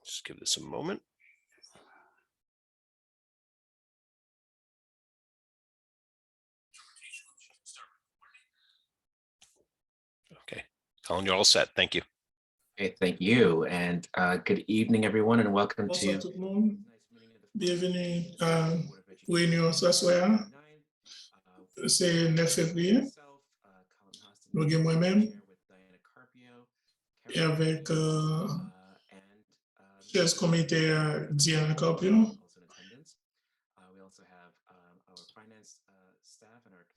Just give this a moment. Okay, Colin, you're all set. Thank you. Okay, thank you, and good evening, everyone, and welcome Bonsoir to tout le monde. Bienvenue à Réunion ce soir. C'est le 9 février. Nous avons moi-même et avec chef comité Diana Carpio.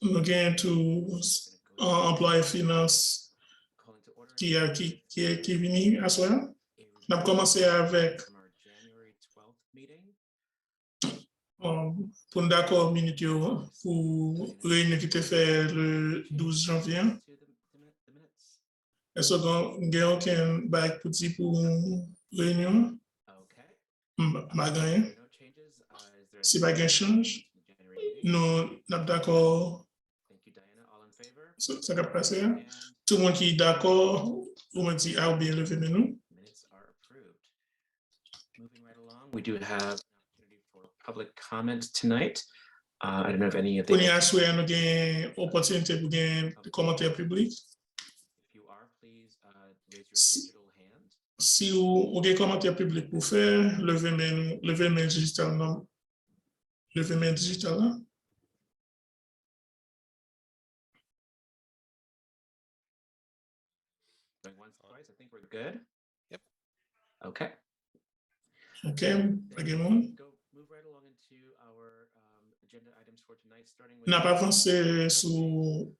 Nous avons tous employés finance qui venu à soir. On a commencé avec pour d'accord minute pour réunion qui était fait le 12 janvier. Est-ce qu'on a aucun bail petit pour réunion? Malgré. Si pas de change, nous sommes d'accord. Ça va passer. Tout le monde qui est d'accord, vous me dites, ah, bien levé nous. We do have public comment tonight. I don't know if any of Pour the. nous assurer nous avons opportunité pour gagner des commentaires publics. If you are, please raise your digital hand. Si vous avez des commentaires publics pour faire, levez main digital. Levez main digital. Going once, twice, I think we're good. Yep. Okay. Okay, again. Go move right along into our agenda items for tonight, starting with. N'a pas avancé sur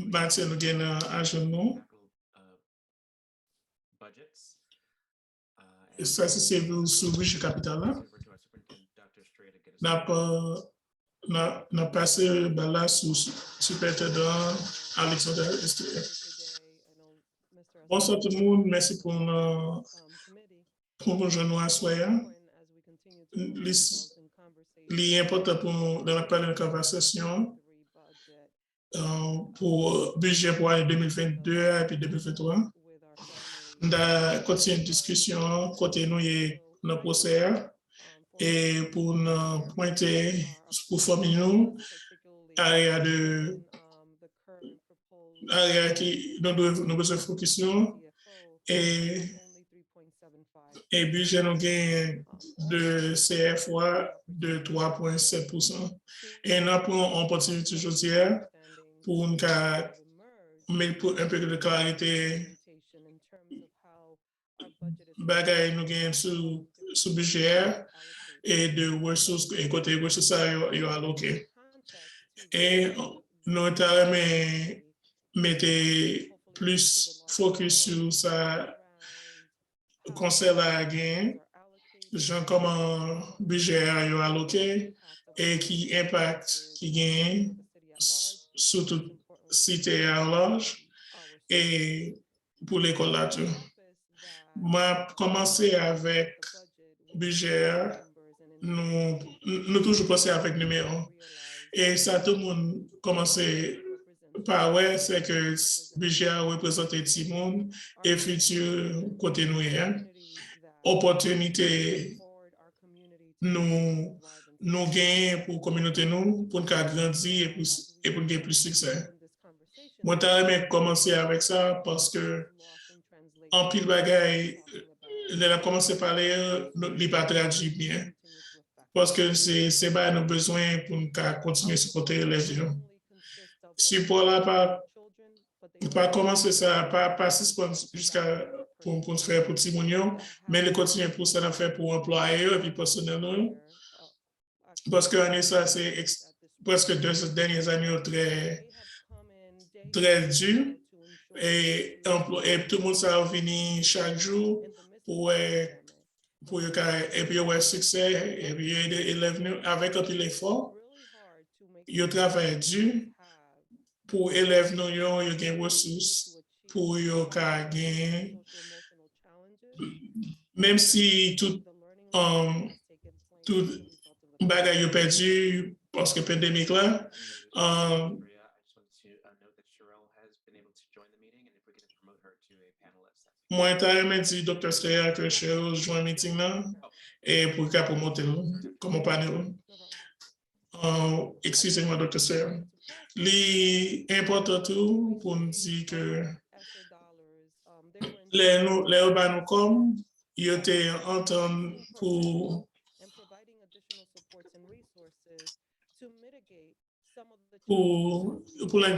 bâtir nous gagnons à genoux. Budgets. Et ça, c'est sur budget capital. N'a passé là sur superintendant Alexander Estre. Bonsoir tout le monde, merci pour nous joindre à soir. L'important pour nous dans la parler de conversation pour budget pour l'année 2022 et puis 2023. On a continué une discussion côté nous et nos procès et pour nous pointer pour former nous area qui nous besoin focus sur et budget nous gagne de CFA de 3,7%. Et nous avons une opportunité aujourd'hui pour mettre un peu de clarité bagaille nous gagne sous budget et de ressources et côté ressources alloquées. Et nous avons mettre plus focus sur ça conseil à gagner, genre comment budget est alloqué et qui impacte, qui gagne surtout cité à l'âge et pour l'école là-dessus. Moi, commencer avec budget, nous toujours passer avec numéro. Et ça, tout le monde commence par ouais, c'est que budget représente tout le monde et futur côté nous. Opportunité nous gagnons pour la communauté, pour nous grandir et pour gagner plus de succès. Moi, j'ai commencé avec ça parce que en pile bagaille, on a commencé à parler, il pas traduit bien. Parce que c'est pas nos besoins pour nous continuer à supporter les gens. Support là, pas commencer ça, pas jusqu'à pour faire pour Timonio, mais le continuer pour ça, faire pour employés et puis personnellement. Parce que ça, c'est presque 2 dernières années très dur et tout le monde ça va venir chaque jour pour et puis avoir succès et puis aider les élèves avec un peu l'effort. Ils travaillent dur pour élèves nous ils gagnent ressources pour gagner même si tout bagaille est perdu parce que pandémique là moi, je dit Dr. Steyer que je rejoins le meeting là et pour qu'à promoter comme panel. Excusez-moi, Dr. Steyer. L'important tout pour nous dire que les urbains comme ils étaient entendus pour la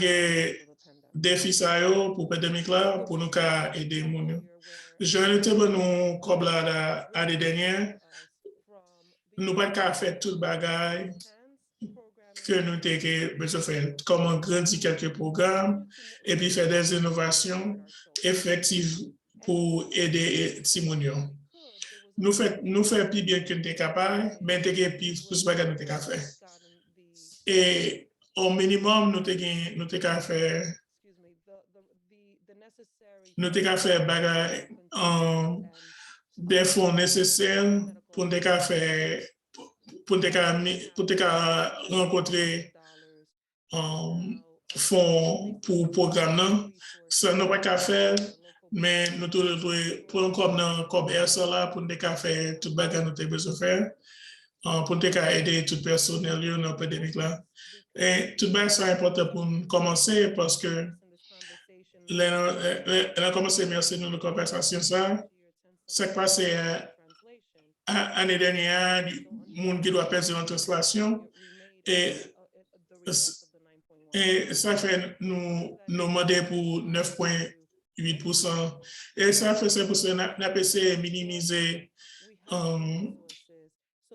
défi ça yo pour pandémique là pour nous aider moun. J'en étais bon nous comme là l'année dernière nous pas qu'à faire tout le bagage que nous avons besoin de faire, comment grandir quelques programmes et puis faire des innovations effectives pour aider Timonio. Nous faisons plus bien que nous sommes capables, mais nous avons plus de bagages que nous avons fait. Et au minimum, nous avons fait des fonds nécessaires pour nous faire pour rencontrer fonds pour le programme. Ça n'a pas qu'à faire, mais nous devons comme ça là pour nous faire tout le bagage que nous avons besoin de faire, pour nous aider tout le personnel dans la pandémie là. Et tout le c'est important pour nous commencer parce que a commencé merci nous la conversation ça. Ça passe l'année dernière, monde qui doit perdre en translation et ça fait nous demander pour 9,8% et ça fait ça pour nous avons essayé de minimiser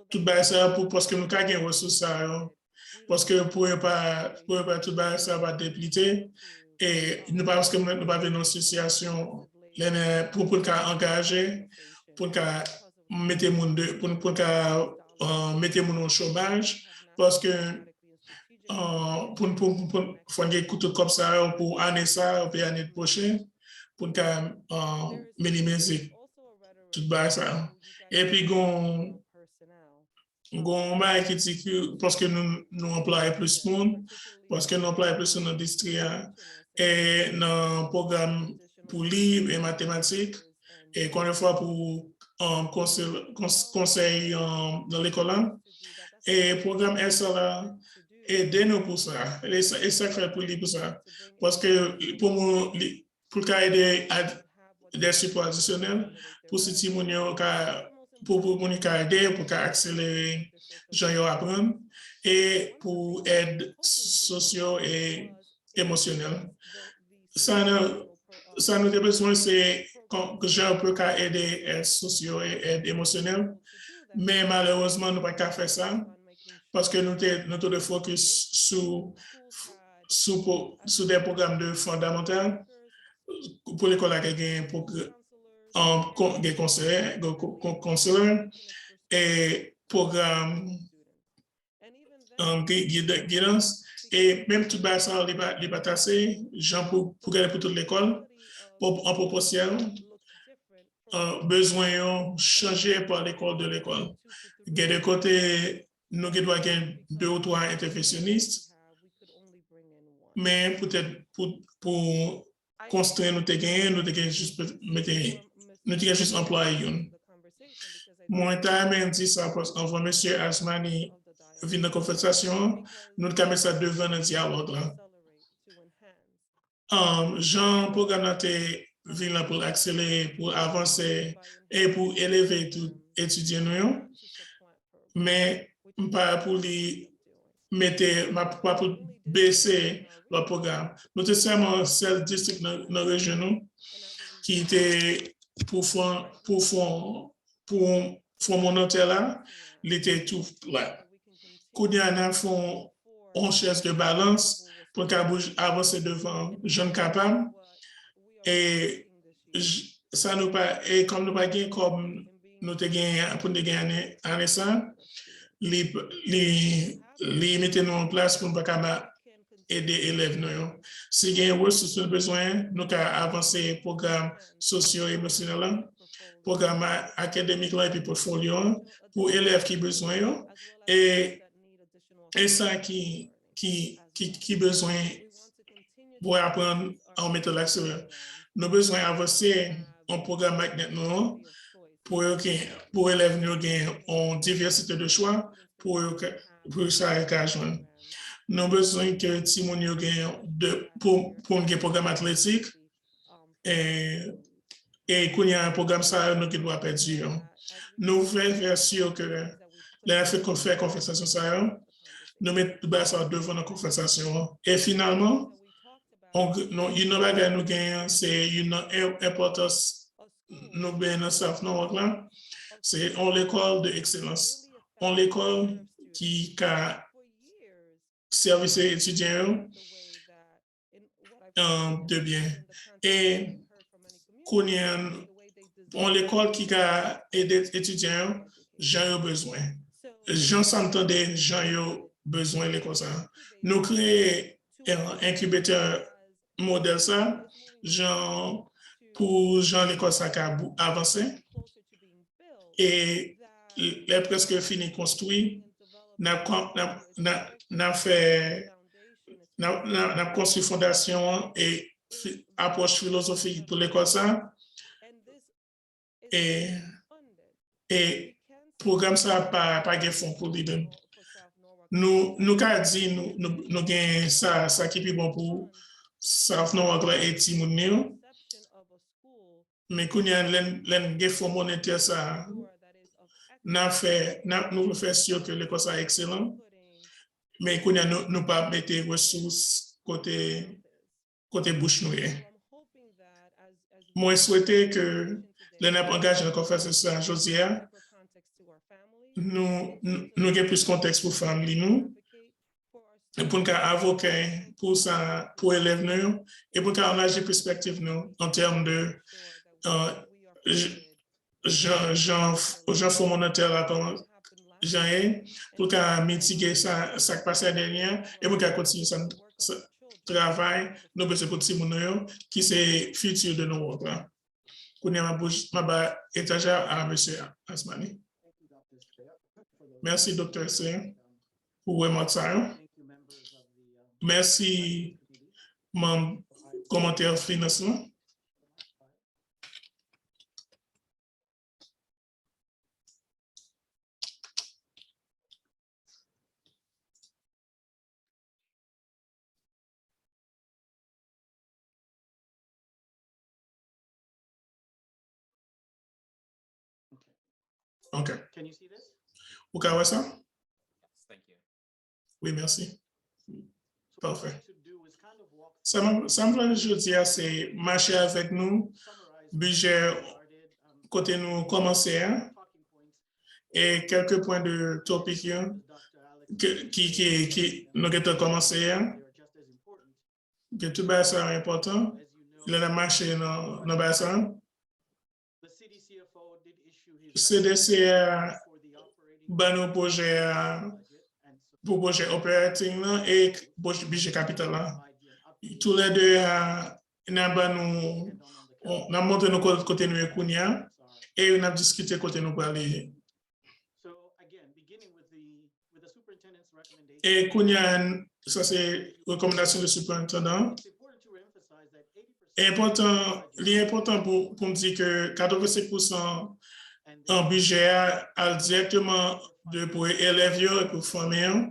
tout ça parce que nous avons des ressources parce que pour pas tout ça va dépliter et nous parce que nous pas une association pour engager pour mettre mon au chômage parce que pour faire des coups comme ça pour année ça ou année prochaine pour minimiser tout ça et puis qui dit que parce que nous employons plus de monde parce que nous employons plus dans l'industrie et dans le programme pour livres et mathématiques et qu'on une fois pour conseil dans l'école et programme SLA aidez-nous pour ça et ça fait pour lui pour ça parce que pour aider des supports additionnels pour ce petit pour aider pour accélérer gens apprendre et pour aide socio et émotionnelle ça nous a besoin c'est que gens peut aider aide socio et aide émotionnelle mais malheureusement nous pas qu'à faire ça parce que nous de focus sur des programmes de fondamentaux pour l'école à des conseillers et programme guidance et même tout ça les pas tasser gens pour garder pour toute l'école en proportion besoin changer par l'école de l'école. De côté nous devons avoir 2 ou 3 interventionnistes mais peut-être pour construire nous juste employer moi t'ai dit ça parce qu'on voit monsieur Asmani vient de conversation nous avons ça devant le dialogue là Jean programme vient pour accélérer pour avancer et pour élever tout étudiant mais pas pour les mettre pas pour baisser le programme nous sommes seulement seul district dans la région qui était pour mon hôtel là, il était tout là. Quand il y en a on cherche de balance pour avancer devant jeunes capables et ça nous pas et comme nous pas gagné comme nous te gagné pour nous gagner en ça les mettez nous en place pour nous pas aider élèves nous si il y a ressources besoin nous avancer programme socio-émotionnel programme académique là et puis portfolio pour élèves qui besoin et ça qui besoin pour apprendre en méthode accélérée. Nous besoin avancer un programme maintenant pour élèves nous gagner une diversité de choix pour ça joindre. Nous avons besoin que Timon gagne pour un programme athlétique et qu'on y a un programme ça nous qui doit perdre. Nous faisons faire sûr que la fait conversation ça nous mettons ça devant la conversation et finalement une bagage nous gagnons c'est une importance nous bien savons non là c'est l'école de excellence l'école qui a service étudiants de bien et qu'on y a l'école qui a aidé étudiants j'ai besoin gens s'entendent gens besoin de l'école ça nous créer un incubateur modèle ça genre pour gens l'école ça a avancé et les presque fini construit n'a construit fondation et approche philosophique pour l'école ça et programme ça pas de fonds pour lui nous qu'a dit nous gain ça qui est bon pour South Norwalk et Timon mais qu'on y a les fonds monétaires ça nous fait sûr que l'école ça excellent mais qu'on y a nous pas mettre ressources côté bouche nouée. Moi souhaiter que les engagés dans conversation aujourd'hui nous avons plus de contexte pour famille nous pour nous avocat pour ça pour élèves nous et pour nous engager perspective nous en termes de gens fondamentaux comme Jean pour qu'on mitiguer ça qui passe derrière et pour qu'on continue ça travail nous besoin pour Timon qui c'est futur de nos work là. Qu'on a ma étagère à monsieur Asmani. Merci, Dr. C, pour votre ça. Merci, mon commentaire financement. OK. Can you see this? Vous pouvez voir ça? Yes, thank you. Oui, merci. Parfait. Ça me plaît, je dis, c'est marcher avec nous, budget côté nous commencer et quelques points de topic qui nous avons commencé, que tout ça est important. Il a marché dans le bassin. CDC ban nos projets pour projet operating et budget capital. Tous les deux, on a montré nos côté nous et on a discuté côté nous parler. Et ça c'est recommandation de superintendant. L'important pour me dire que 85% en budget à directement pour élèves et pour former.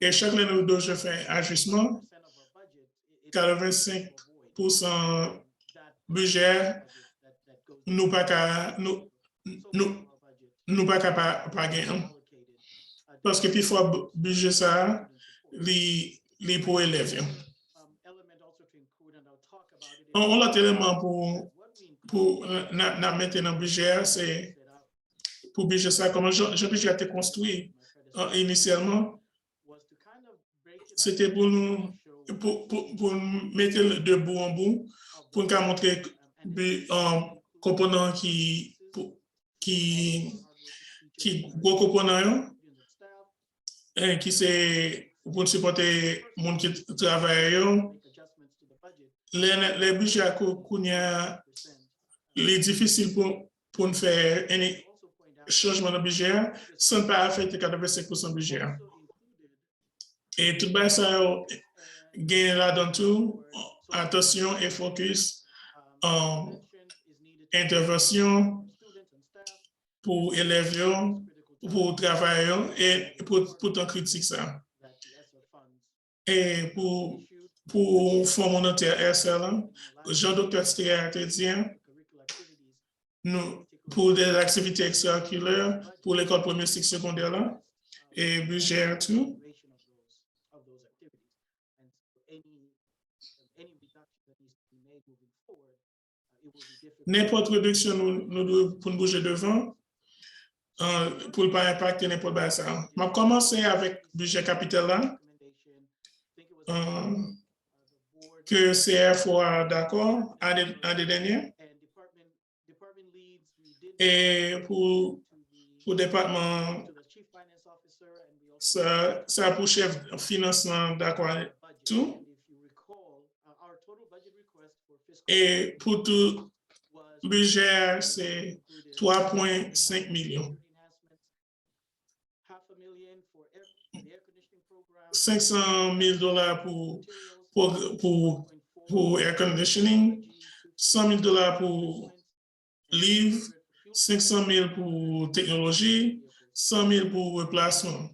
Et chaque année, nous devons faire un ajustement. 85% budget, nous pas gagner. Parce que puis faut budget ça, les pour élèves. On l'autre élément pour mettre dans le budget, c'est pour budget ça, comment je budget a été construit initialement. C'était pour nous, pour mettre de bout en bout, pour nous montrer un component qui gros component, qui c'est pour supporter le monde qui travaille. Les budgets les difficiles pour nous faire un changement de budget sans pas affecter 85% du budget. Et tout ça, gain là dans tout, attention et focus en intervention pour élèves, pour travailleurs et pour ton critique ça. Et pour fonds monétaire SL, Jean-Docteur Stéa te dit, nous, pour des activités extracurriculaires, pour l'école première cycle secondaire là, et budget tout. N'importe réduction, nous pour nous bouger devant, pour ne pas impacter n'importe quoi ça. Je vais commencer avec le budget capital là, que CF a d'accord l'année dernière. Et pour le département, ça pour chef financement d'accord tout. Et pour tout budget, c'est 3,5 millions. 500 000 $ pour air conditioning, 100 000 $ pour livres, 500 000 pour technologie, 100 000 pour replacement.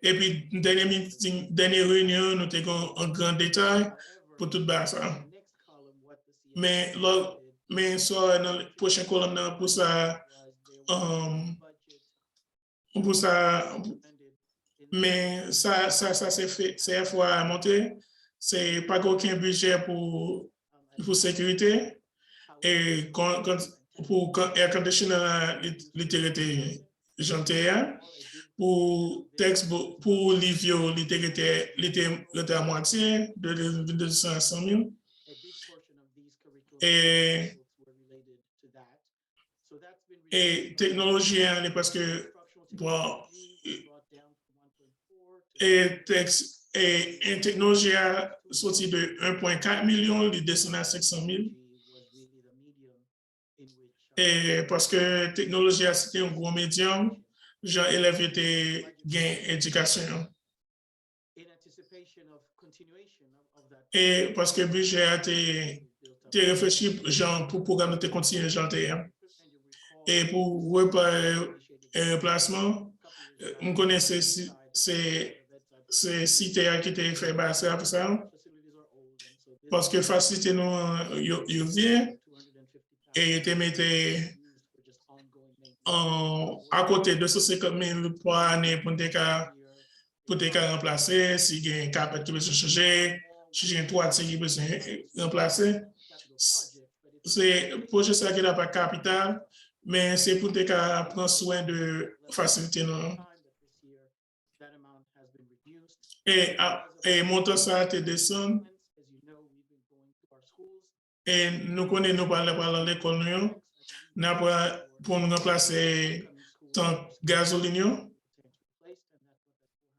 Et puis, dernière réunion, nous avons un grand détail pour tout ça. Mais ça, dans la prochaine colonne, pour ça, mais ça c'est fait, c'est fois à monter. C'est pas aucun budget pour sécurité. Et pour air conditioner, l'été gentil, pour textbook, pour livre, l'été à moitié, de 200 à 100 000. Et technologie, parce que, bon, et technologie a sorti de 1,4 million, il descend à 500 000. Et parce que technologie a c'était un gros médium, gens élèves étaient gain éducation. Et parce que le budget a été réfléchi genre, pour programme de continuer genre. Et pour replacement, on connaît ces sites qui étaient faits pour ça. Parce que facilité nous, il vient et il te mettait à côté de 250 000 par année pour te remplacer, si il y a un carpet qui peut se changer, si il y a un toit qui peut se remplacer. C'est pour ça qu'il n'y a pas de capital, mais c'est pour te prendre soin de faciliter nous. Et montant ça te descend. Et nous connaissons par l'école, pour nous remplacer tant gasoline.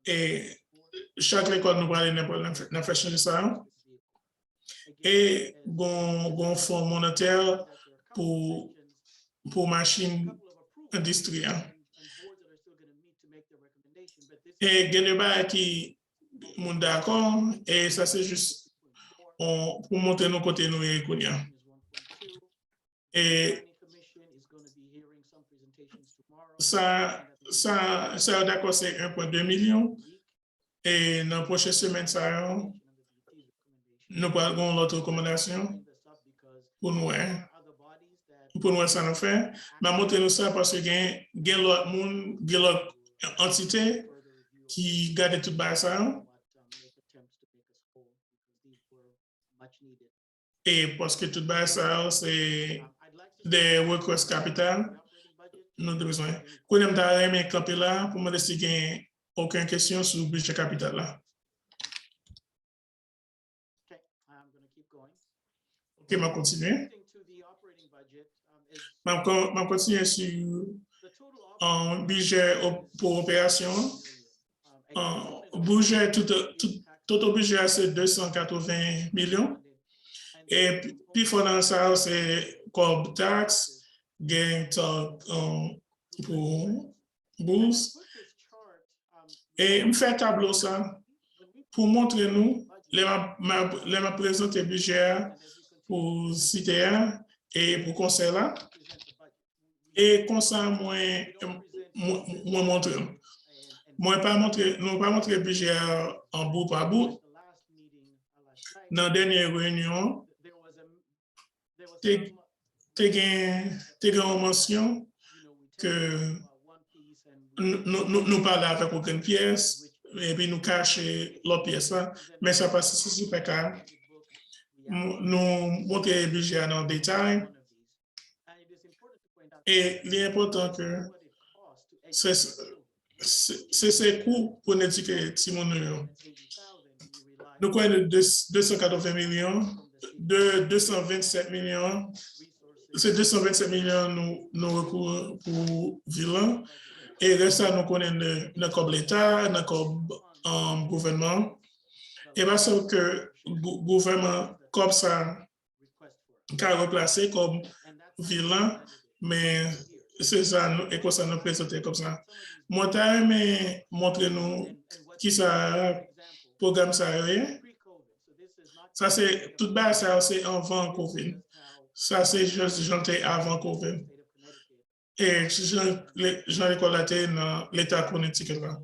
Et chaque école nous parle de faire changer ça. Et un fonds monétaire pour machines industrielles. Et il y a des qui sont d'accord, et ça c'est juste pour montrer nos côtés nous et Kounia. Et ça d'accord, c'est 1,2 million. Et dans la prochaine semaine, nous parlons l'autre recommandation pour nous. Pour nous, ça nous fait. Mais montrer nous ça parce qu'il y a l'autre entité qui garde tout ça. Et parce que tout ça, c'est des requests capital. Nous avons besoin. Quand on a aimé camper là, pour me laisser qu'il aucune question sur le budget capital là. OK, je vais continuer. Je vais continuer sur un budget pour opération. Budget, tout budget, c'est 280 millions. Et puis, dans ça, c'est comme taxe, gain pour bourse. Et je fais un tableau ça pour montrer nous les m'a présenté budget pour citer et pour conseil là. Et comme ça, moi montre. Moi, nous pas montré le budget en bout par bout. Dans la dernière réunion, tu as une mention que nous parlons avec aucune pièce et puis nous cacher l'autre pièce là, mais ça passe si c'est pas cas. Nous montrer le budget dans le détail. Et l'important que c'est ces coûts pour éduquer Timon. Nous croyons de 280 millions, de 227 millions. C'est 227 millions nous recours pour Villan. Et le reste, nous connaissons le l'État, le gouvernement. Et parce que le gouvernement, comme ça, qu'a remplacé comme Villan, mais c'est ça, et que ça nous présente comme ça. Moi, mais montrez-nous qui ça, programme ça est. Ça, c'est tout bas, ça, c'est avant COVID. Ça, c'est juste janté avant COVID. Et Jean-École Laté dans l'État Connecticut là.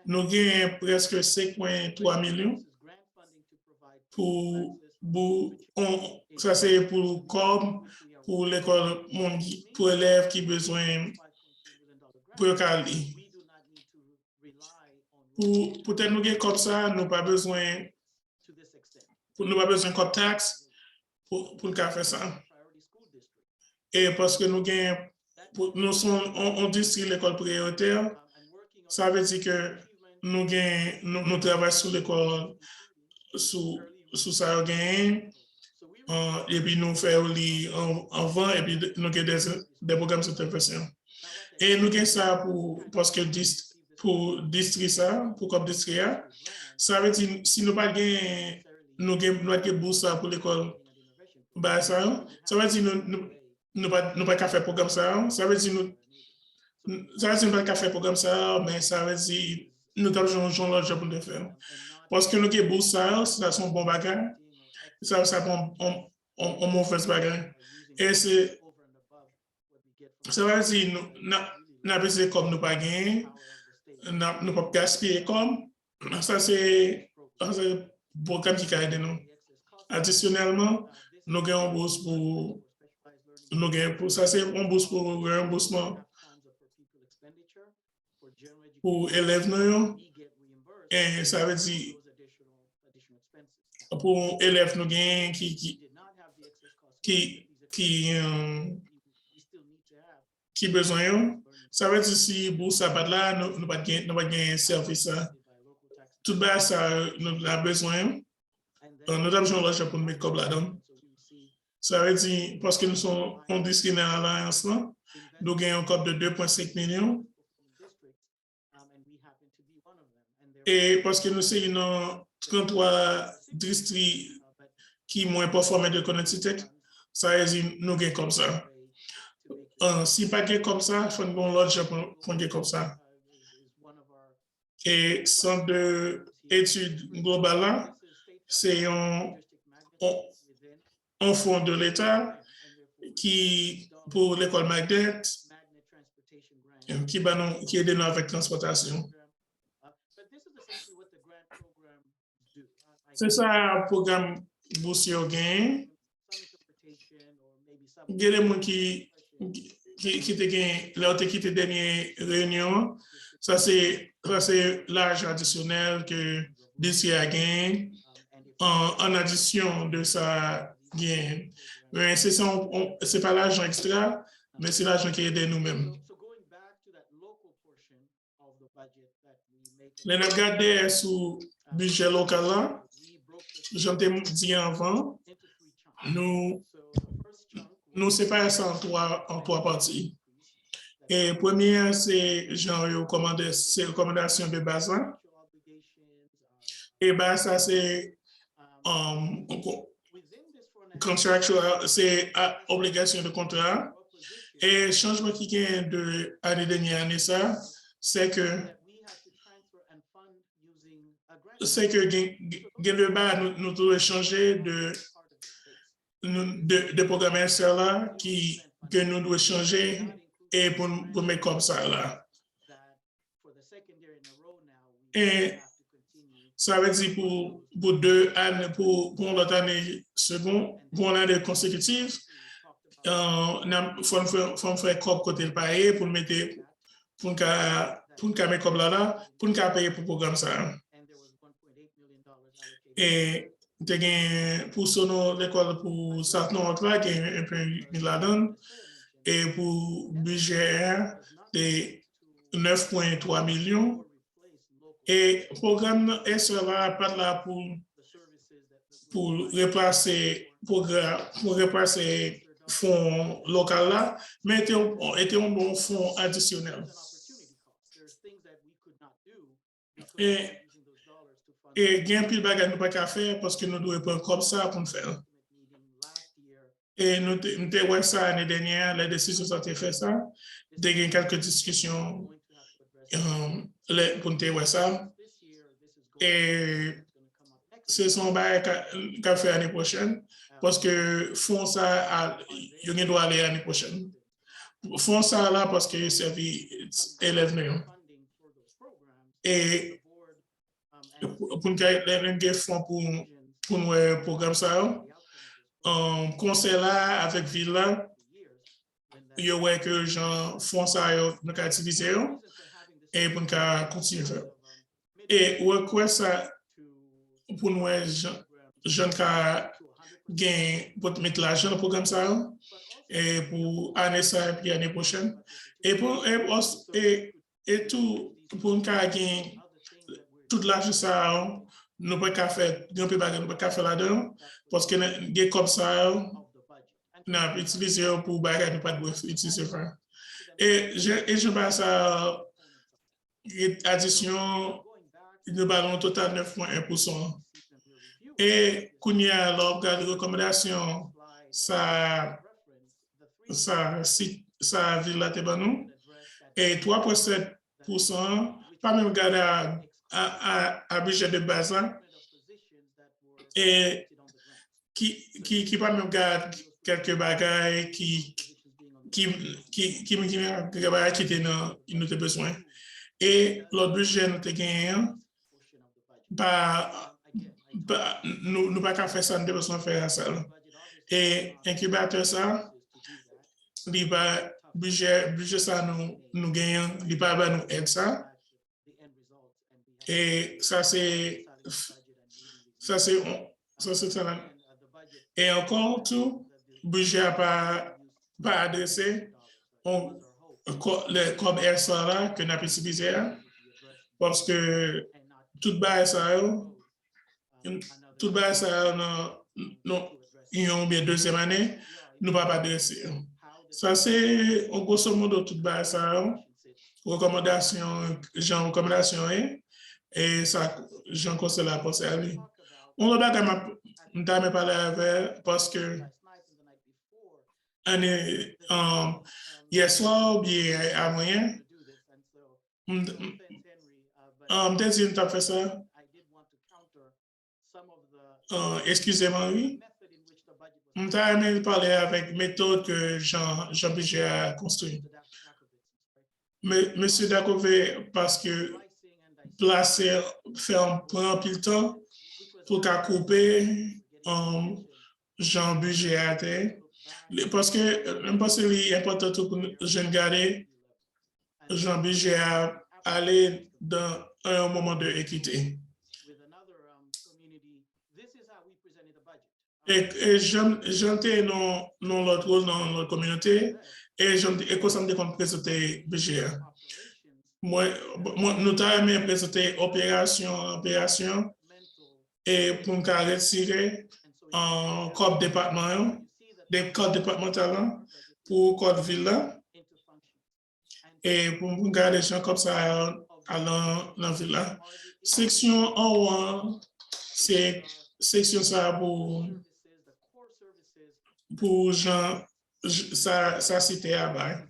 Nous avons presque 5,3 millions ça c'est pour COB, pour l'école, pour élèves qui ont besoin pour Cali. Pour peut-être nous comme ça, nous pas besoin de taxe pour faire ça. Et parce que nous sommes on distribue l'école prioritaire, ça veut dire que nous travaillons sur l'école sous ça et puis nous faisons avant et puis nous avons des programmes d'intervention. Et nous avons ça parce que pour distribuer ça, pour comme distribuer, ça veut dire si nous pas nous avons bourse pour l'école, ça veut dire nous pas faire programme ça veut dire nous pas faire programme ça, mais ça veut dire nous avons l'autre job pour le faire. Parce que nous avons bourse ça sont bon bagage, ça prend on mauvaise bagage. Et ça veut dire nous avons comme nous pas gagner, nous pas gaspiller comme ça c'est un programme qui aide nous. Additionnellement, nous avons bourse pour ça c'est un bourse pour remboursement pour élèves nous et ça veut dire pour élèves nous qui besoin ça veut dire si bourse ça pas là nous pas gagner service ça tout bas ça nous a besoin nous avons besoin l'argent pour mettre comme là-dedans. Ça veut dire parce que nous sommes en distribué à l'alliance là nous gagnons un code de 2,5 millions. Et parce que nous sommes une 33 districts qui sont moins performants de Connecticut, ça veut dire nous gagnons comme ça. Si pas comme ça, il faut que l'autre pour comme ça. Et centre d'études globales, c'est un fonds de l'État qui, pour l'école Magnet, qui aide nous avec transportation. C'est ça, le programme boursier au gain. Il y a des gens qui quitté dernière réunion. Ça, c'est l'argent additionnel que DC a gagné en addition de sa gain. Mais c'est pas l'argent extra, mais c'est l'argent qui aide nous-mêmes. Les regarder sous budget local là, j'en ai dit avant, nous séparons ça en trois parties. Et première, c'est genre recommandation de base. Et ben ça c'est contractual, c'est obligation de contrat. Et changement qui vient de l'année dernière, c'est que c'est que le bas, nous devons changer de programmation là que nous devons changer et pour mettre comme ça là. Et ça veut dire pour 2 années, pour l'autre année seconde, pour l'année consécutive, il faut faire comme côté le payer pour mettre pour mettre comme là pour payer pour le programme ça. Et pour son l'école pour Sartre là qui est un peu là-dedans et pour budget de 9,3 millions. Et le programme est là, pas là pour replacer fonds local là, mais était un bon fonds additionnel. Et gain pile bagage nous pas qu'à faire parce que nous devons prendre comme ça pour faire. Et nous avons ça l'année dernière, les décisions ont été faites ça. Nous avons quelques discussions pour nous voir ça. Et ce sont des qu'a fait l'année prochaine parce que font ça, il doit aller l'année prochaine. Font ça là parce que c'est élève nous. Et pour nous faire fonds pour nous programme ça, conseil là avec ville là, il y a que gens font ça nous utiliser et pour nous continuer faire. Et quoi ça pour nous jeunes qui gagnent pour mettre l'argent dans le programme ça et pour année ça et puis année prochaine et tout pour nous gagner toute l'argent ça nous pas qu'à faire nous pas faire là-dedans parce que des comme ça n'a utilisé pour bagarre nous pas de utiliser ça et je passe à addition de ballon total 9,1%. Et qu'on y a l'organe de recommandation, ça ville là et 3,7%, pas même garder à budget de base et qui pas même garde quelques bagages qui étaient dans nous besoin. Et l'autre budget nous avons gagné, nous pas qu'à faire ça, nous devons faire ça. Et incubateur ça, budget ça nous gagnons, il pas nous aide ça. Et ça c'est ça. Et encore tout, budget pas adressé le comme RSA là que n'a pas utilisé parce que tout base ça non il y a bien deuxième année nous pas adressé. Ça c'est en grosso modo tout base ça recommandation et ça Jean conseille la penser à lui. On va pas parler avec parce que hier soir ou bien à moyen, peut-être si tu as fait ça. Excusez-moi, oui. Je vais parler avec méthode que Jean Budget a construit. Mais Monsieur Dakové, parce que placer, faire prend plus de temps pour qu'à couper Jean Budget à terre. Parce que même parce que c'est important pour je garder Jean Budget à aller dans un moment de équité. Et j'étais dans l'autre rôle dans notre communauté et comme ça me décompte présenter budget. Moi, nous avons présenté opération et pour nous retirer en code département, des codes départementaux pour code ville et pour nous garder les gens comme ça dans la ville. Section en 1, c'est section ça pour gens, ça cité à bas.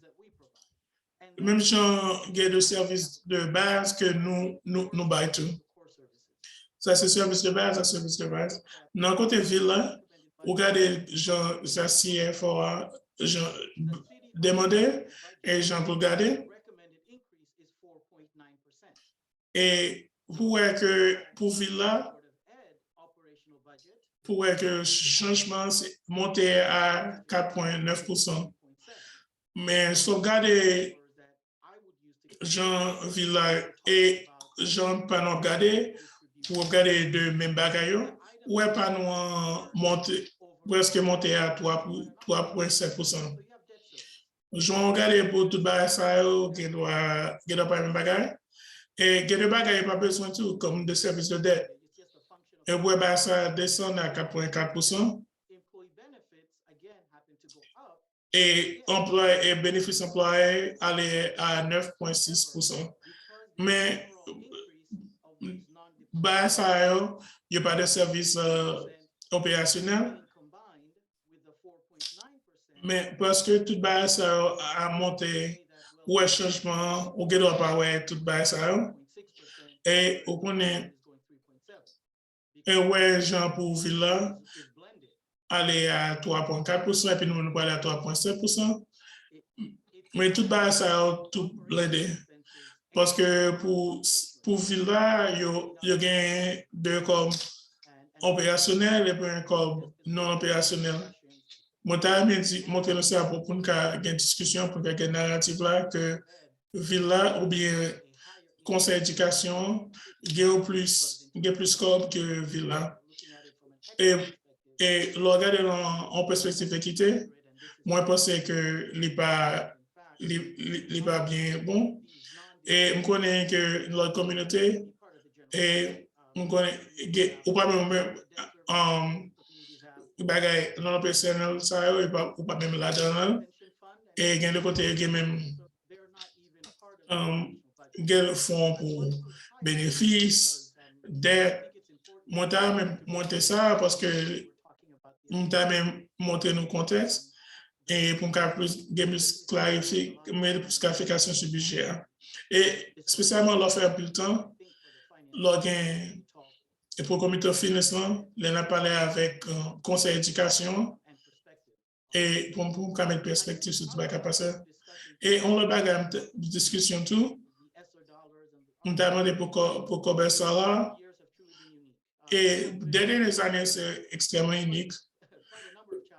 Même genre de services de base que nous baillons tout. Ça, c'est service de base, ça, service de base. Dans le côté ville, là, regardez, Jean, ça, CFOA, Jean, demander, et Jean pour garder. Et pour que, pour ville là, pour que le changement monte à 4,9%. Mais sauvegarder Jean Villa et Jean pas nous regarder pour regarder de même bagaille ou est pas nous monter presque monter à 3,7%. Je regarder pour tout ça qui doit pas même bagaille et qui de bagaille pas besoin tout comme de service de dette. Et pour ça descend à 4,4%. Et emploi et bénéfices employés allaient à 9,6%. Mais ça, il n'y a pas de service opérationnel. Mais parce que tout ça a monté, ou un changement, ou ne doit pas ouais tout ça. Et on connaît, et ouais, Jean pour Villa, aller à 3,4% et puis nous allons aller à 3,7%. Mais tout bas, ça a tout blindé. Parce que pour Villa, il y a deux corps opérationnels et puis un corps non opérationnel. Moi, je montré ça pour qu'on ait une discussion, pour qu'il y ait une narrative là que Villa ou bien conseil d'éducation, il y a plus corps que Villa. Et le regarder en perspective d'équité, moi, je pense que ce n'est pas bien bon. Et je connais que notre communauté, et je connais, ou pas même non personnel, ça, ou pas même là-dedans. Et il y a le côté, il y a même le fonds pour bénéfices, dettes. Moi, je monté ça parce que nous avons même montré nos contextes et pour qu'on plus clarifier, mettre plus clarification sur le budget. Et spécialement, l'offre un bulletin, et pour le comité de financement, on a parlé avec le conseil d'éducation et pour qu'on mettre une perspective sur tout ce qui est passé. Et on a une discussion tout. On a demandé pour couvrir ça là. Et dernières années, c'est extrêmement unique.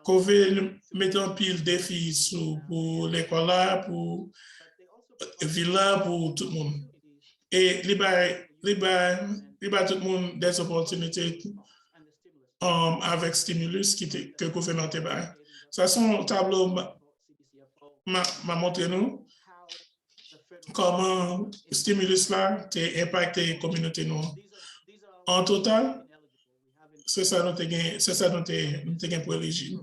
COVID met en pile défis pour l'école là, pour Villa, pour tout le monde. Et libérer tout le monde des opportunités avec stimulus que le gouvernement a. Ça, son tableau m'a montré nous comment le stimulus là a impacté la communauté noire. En total, c'est ça notre gain, c'est ça notre gain pour l'éligible.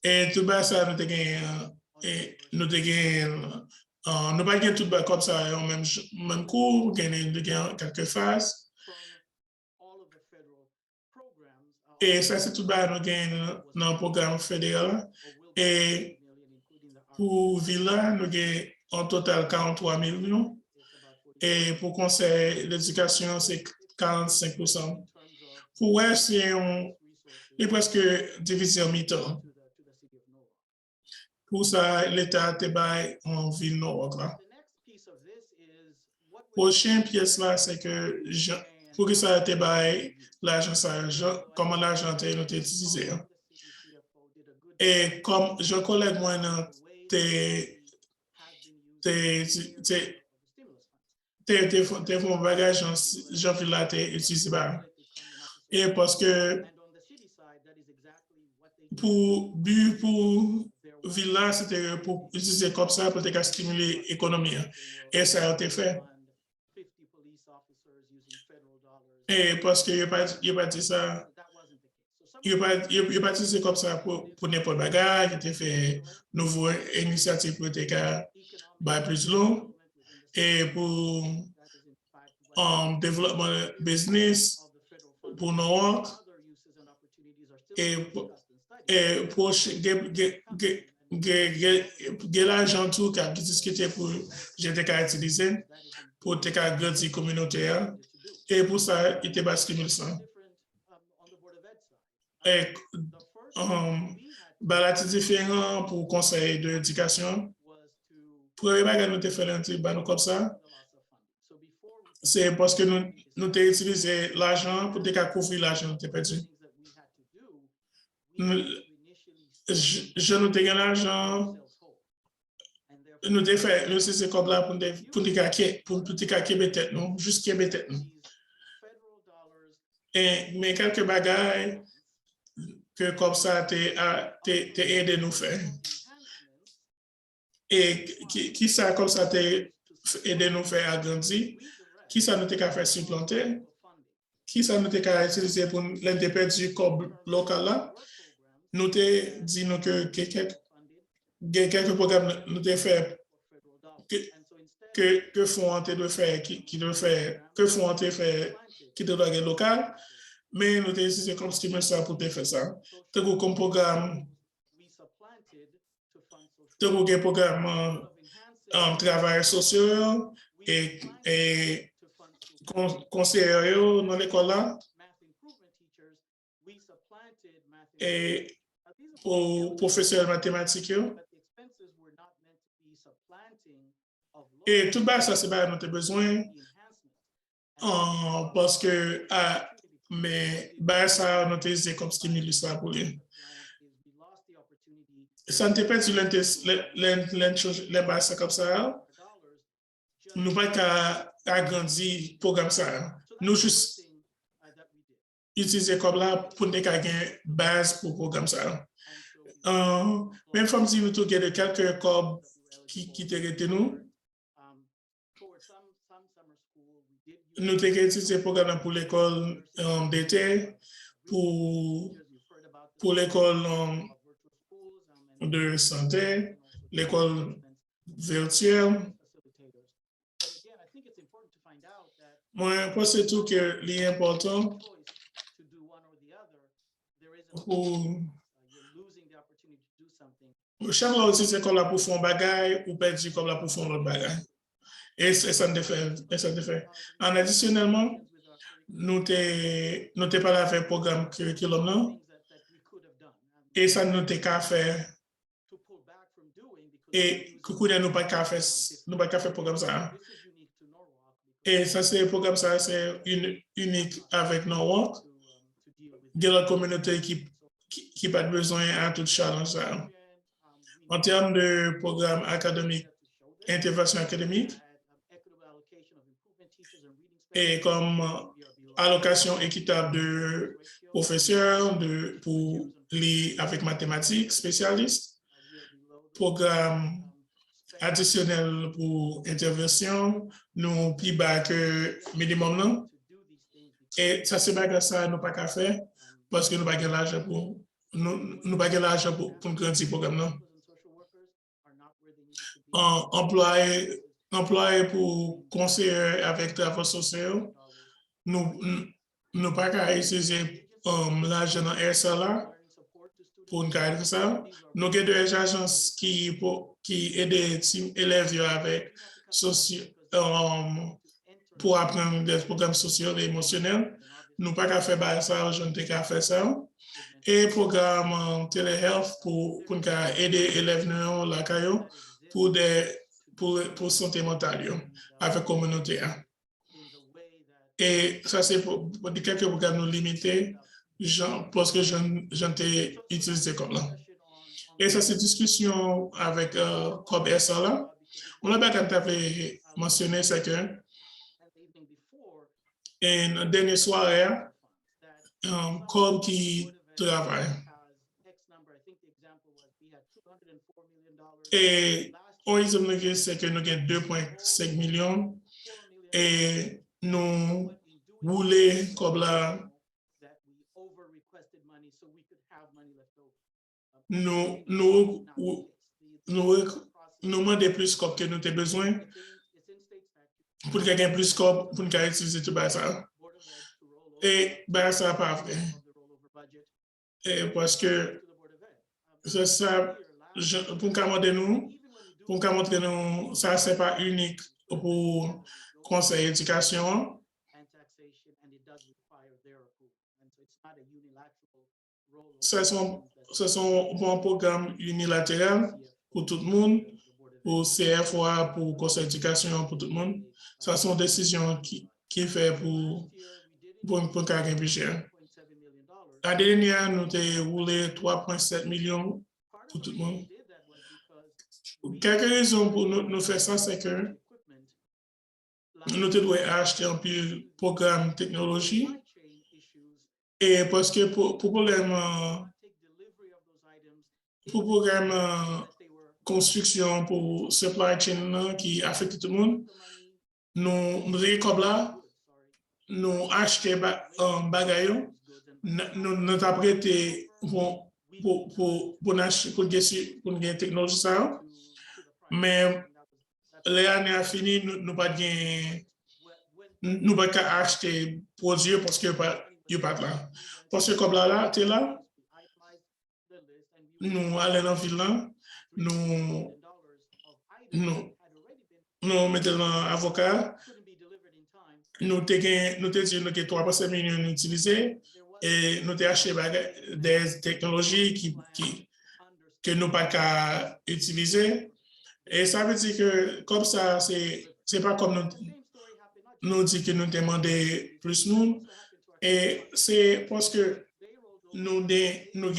Et tout bas ça notre gain, nous pas gain tout bas comme ça en même cours, gain quelques phases. Et ça c'est tout bas nous gain dans le programme fédéral. Et pour Villa, nous gain en total 43 millions. Et pour conseil d'éducation, c'est 45%. Pour eux, c'est presque division mi-temps. Pour ça, l'État est en ville nord. Prochaine pièce là, c'est que pour que ça ait l'argent, comment l'argent est utilisé. Et comme je collègue moi, tes fonds bagages, j'en fais là, utilisé. Et parce que pour Villa, c'était pour utiliser comme ça pour stimuler l'économie. Et ça a été fait. Et parce qu'il n'y a pas dit ça, il n'y a pas utilisé comme ça pour n'importe quoi bagage, il a fait une nouvelle initiative pour être plus long. Et pour développement business, pour nous, et pour l'argent tout qui a discuté pour j'étais qu'à utiliser pour te grandir communautaire Et pour ça, il était basé 1100. Et bah, là, c'est différent pour le conseil d'éducation. Premier bagage nous avons fait nous comme ça, c'est parce que nous avons utilisé l'argent pour couvrir l'argent nous avons perdu. Je nous ai l'argent, nous avons fait nous c'est comme là pour tête nous, juste qui tête nous. Et mais quelques bagages que comme ça t'es aidé nous faire. Et qui ça comme ça t'es aidé nous faire agrandir, qui ça nous t'a fait supplanter, qui ça nous t'a utilisé pour l'indépendance du corps local là, nous t'a dit nous que quelques programmes nous t'a fait que font de faire qui doit faire que font de faire qui doit être local, mais nous t'a utilisé comme stimulant ça pour te faire ça. Comme programme de programme travail social et conseillers dans l'école là et pour professeurs mathématiques et tout ça c'est pas notre besoin parce que mais ça nous utilisé comme stimulus là pour lui. Ça ne dépend sur les comme ça. Nous pas qu'à agrandir le programme ça. Nous juste utiliser comme là pour nous gagner base pour le programme ça. Même si nous avons quelques corps qui te retenaient nous. Nous avons utilisé le programme pour l'école d'été, pour l'école de santé, l'école virtuelle. Moi, je pense tout que l'important pour chaque fois aussi c'est comme là pour faire un bagage ou perdre comme là pour faire l'autre bagage. Et ça ne fait. En additionnellement, nous t'es pas là faire programme curriculum et ça nous t'es qu'à faire et coucou nous pas qu'à faire programme ça. Et ça c'est programme ça c'est unique avec Norwalk. Il y a la communauté qui pas besoin à tout challenge ça. En termes de programme académique, intervention académique, et comme allocation équitable de professeurs pour les avec mathématiques spécialistes, programme additionnel pour intervention, nous plus bas que minimum non. Et ça c'est pas ça nous pas qu'à faire parce que nous pas l'argent pour nous pas l'argent pour grandir programme non. Employé pour conseiller avec travaux sociaux, nous pas qu'à utiliser l'argent dans RSA là pour nous faire ça. Nous avons des agences qui aident les élèves avec pour apprendre des programmes sociaux et émotionnels. Nous pas qu'à faire ça, je ne t'ai qu'à faire ça. Et programme téléhealth pour aider les élèves là pour santé mentale avec la communauté. Et ça, c'est pour quelques programmes nous limités, parce que je t'ai utilisé comme là. Et ça, c'est discussion avec Cobb SA là. On a bien t'avait mentionné, c'est que une dernière soirée, Cobb qui travaille. Et on exemple, c'est que nous avons 2,5 millions et nous voulons comme là nous demander plus que nous avons besoin pour gagner plus pour nous utiliser tout ça. Et ça pas vrai. Et parce que c'est ça, pour montrer nous, ça c'est pas unique pour conseil d'éducation ce sont bons programmes unilatéraux pour tout le monde, pour CFOA, pour conseil d'éducation, pour tout le monde. Ce sont des décisions qui fait pour quelqu'un plus cher. L'année dernière, nous avons roulé 3,7 millions pour tout le monde. Quelques raisons pour nous faire ça, c'est que nous devons acheter un peu programme technologie et parce que pour programme construction pour supply chain qui affecte tout le monde, nous avons là, nous acheter bagaille, nous avons prêté pour gagner technologie ça, mais l'année a fini, nous pas acheter produit parce que il pas là. Parce que comme là, tu es là, nous allons dans la ville là, nous mettons un avocat, nous avons 3,5 millions utilisés et nous avons acheté des technologies que nous pas qu'à utiliser. Et ça veut dire que comme ça, c'est pas comme nous dit que nous demandons plus nous. Et c'est parce que nous gagnons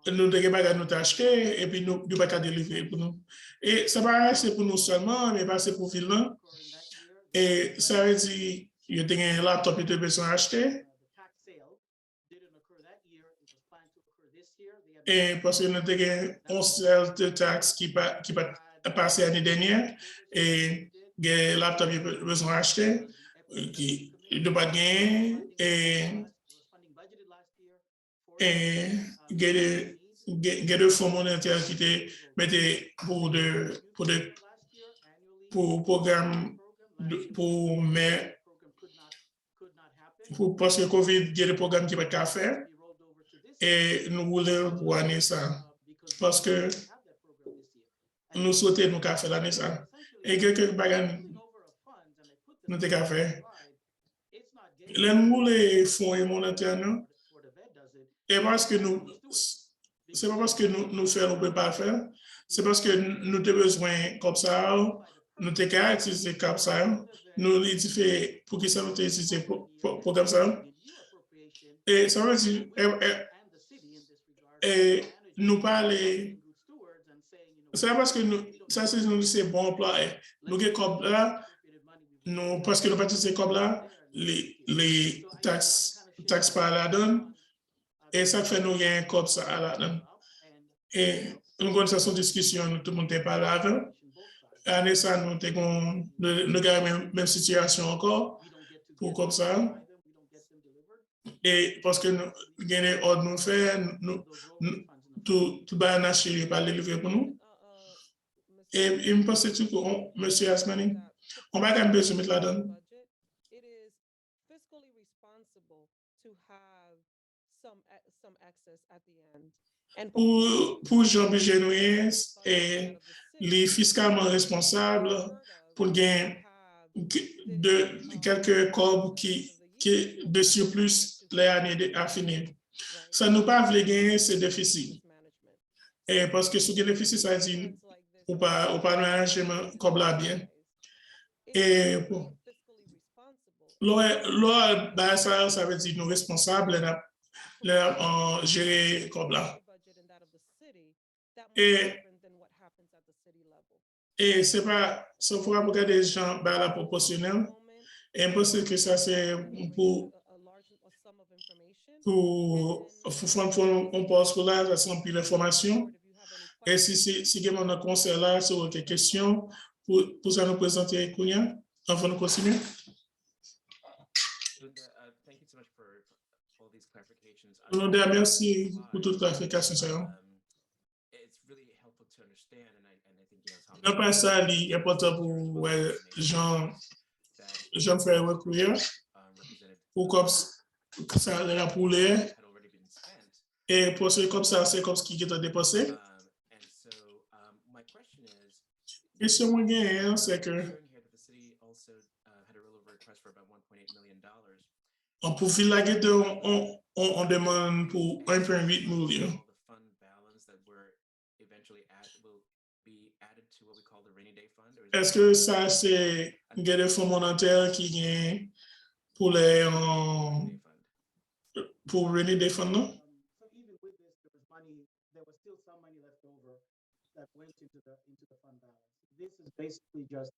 nous acheter et puis nous ne pas délivrer pour nous. Et ça va c'est pour nous seulement, mais pas c'est pour Finlande. Et ça veut dire il y a un laptop que tu as besoin d'acheter. Et parce que nous avons un sel de taxes qui va passer l'année dernière et les laptops que tu as besoin d'acheter qui ne pas gagner et des fonds monétaires qui étaient mettés pour programme parce que COVID, il y a des programmes qui ne peuvent pas faire et nous voulons pour année ça parce que nous souhaitons nous faire l'année ça et quelques bagages nous avons fait. Nous voulons les fonds monétaires, et parce que c'est pas parce que nous faisons, nous ne pouvons pas faire, c'est parce que nous avons besoin comme ça, nous avons utilisé comme ça, nous avons fait pour que ça nous utilisé pour comme ça. Et ça veut dire, et nous parler, c'est parce que ça c'est bon plan. Nous avons comme là, parce que nous participons comme là, les taxes par la donne. Et ça fait nous gagner comme ça à la donne. Et nous avons cette discussion, tout le monde n'est pas là avant. Année ça, nous avons la même situation encore pour comme ça. Et parce que nous avons ordre nous faire, tout va acheter par les livrer pour nous. Et il me pense que M. Asmani, on va quand même besoin de mettre la donne. Pour Jean-Bugé et les fiscalement responsables pour gagner quelques corbes qui de surplus l'année à finir. Ça nous pas veut gagner ce déficit. Et parce que ce déficit, ça dit, ou pas manager comme là bien. Et bon, ça veut dire nous responsables de gérer comme là. Et c'est pas, ça fera pour des gens à la proportionnelle. Et je pense que ça, c'est pour on passe pour là, ça c'est plus l'information. Et si on a un conseil là sur des questions, pour ça nous présenter, Kounia, avant de continuer. Merci pour toute clarification. Non pas ça, c'est important pour Jean faire recourir pour comme ça la poulet et pour ce comme ça c'est comme ce qui est dépassé. Et ce moyen c'est que Pour Villa Ghetto, on demande pour 1,8 million. The fund balance that we're eventually will be added to what we call the rainy day fund? Or is Est-ce que ça, c'est des fonds monétaires qui viennent pour les rainy day fund? pour rainy day fund, non? So even with this, there was still some money left over that went into the fund balance. This is basically just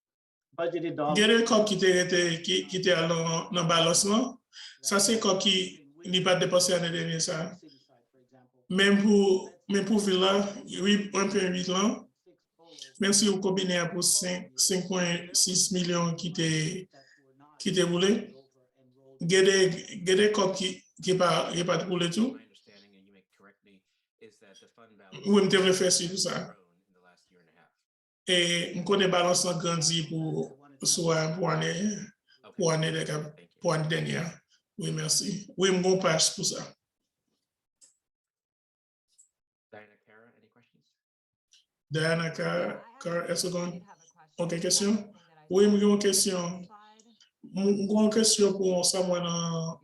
budgeted dollars. Il y a des coques qui étaient dans la balance, non? Ça, c'est coques qui n'est pas dépensé l'année dernière, ça. Même pour Villa, oui, 1,8 là. Même si vous combinez pour 5,6 millions qui étaient roulés, il y a des coques qui n'est pas roulé tout. My understanding, and you may correct me, is that the fund balance Oui, je devrais faire tout ça. grown in the last year and a half. Et je connais balance en grandi pour année dernière. Oui, merci. Oui, je me passe pour ça. Diana, Kara, any questions? Diana, est-ce que OK, question? Oui, j'ai une question. J'ai une question pour savoir dans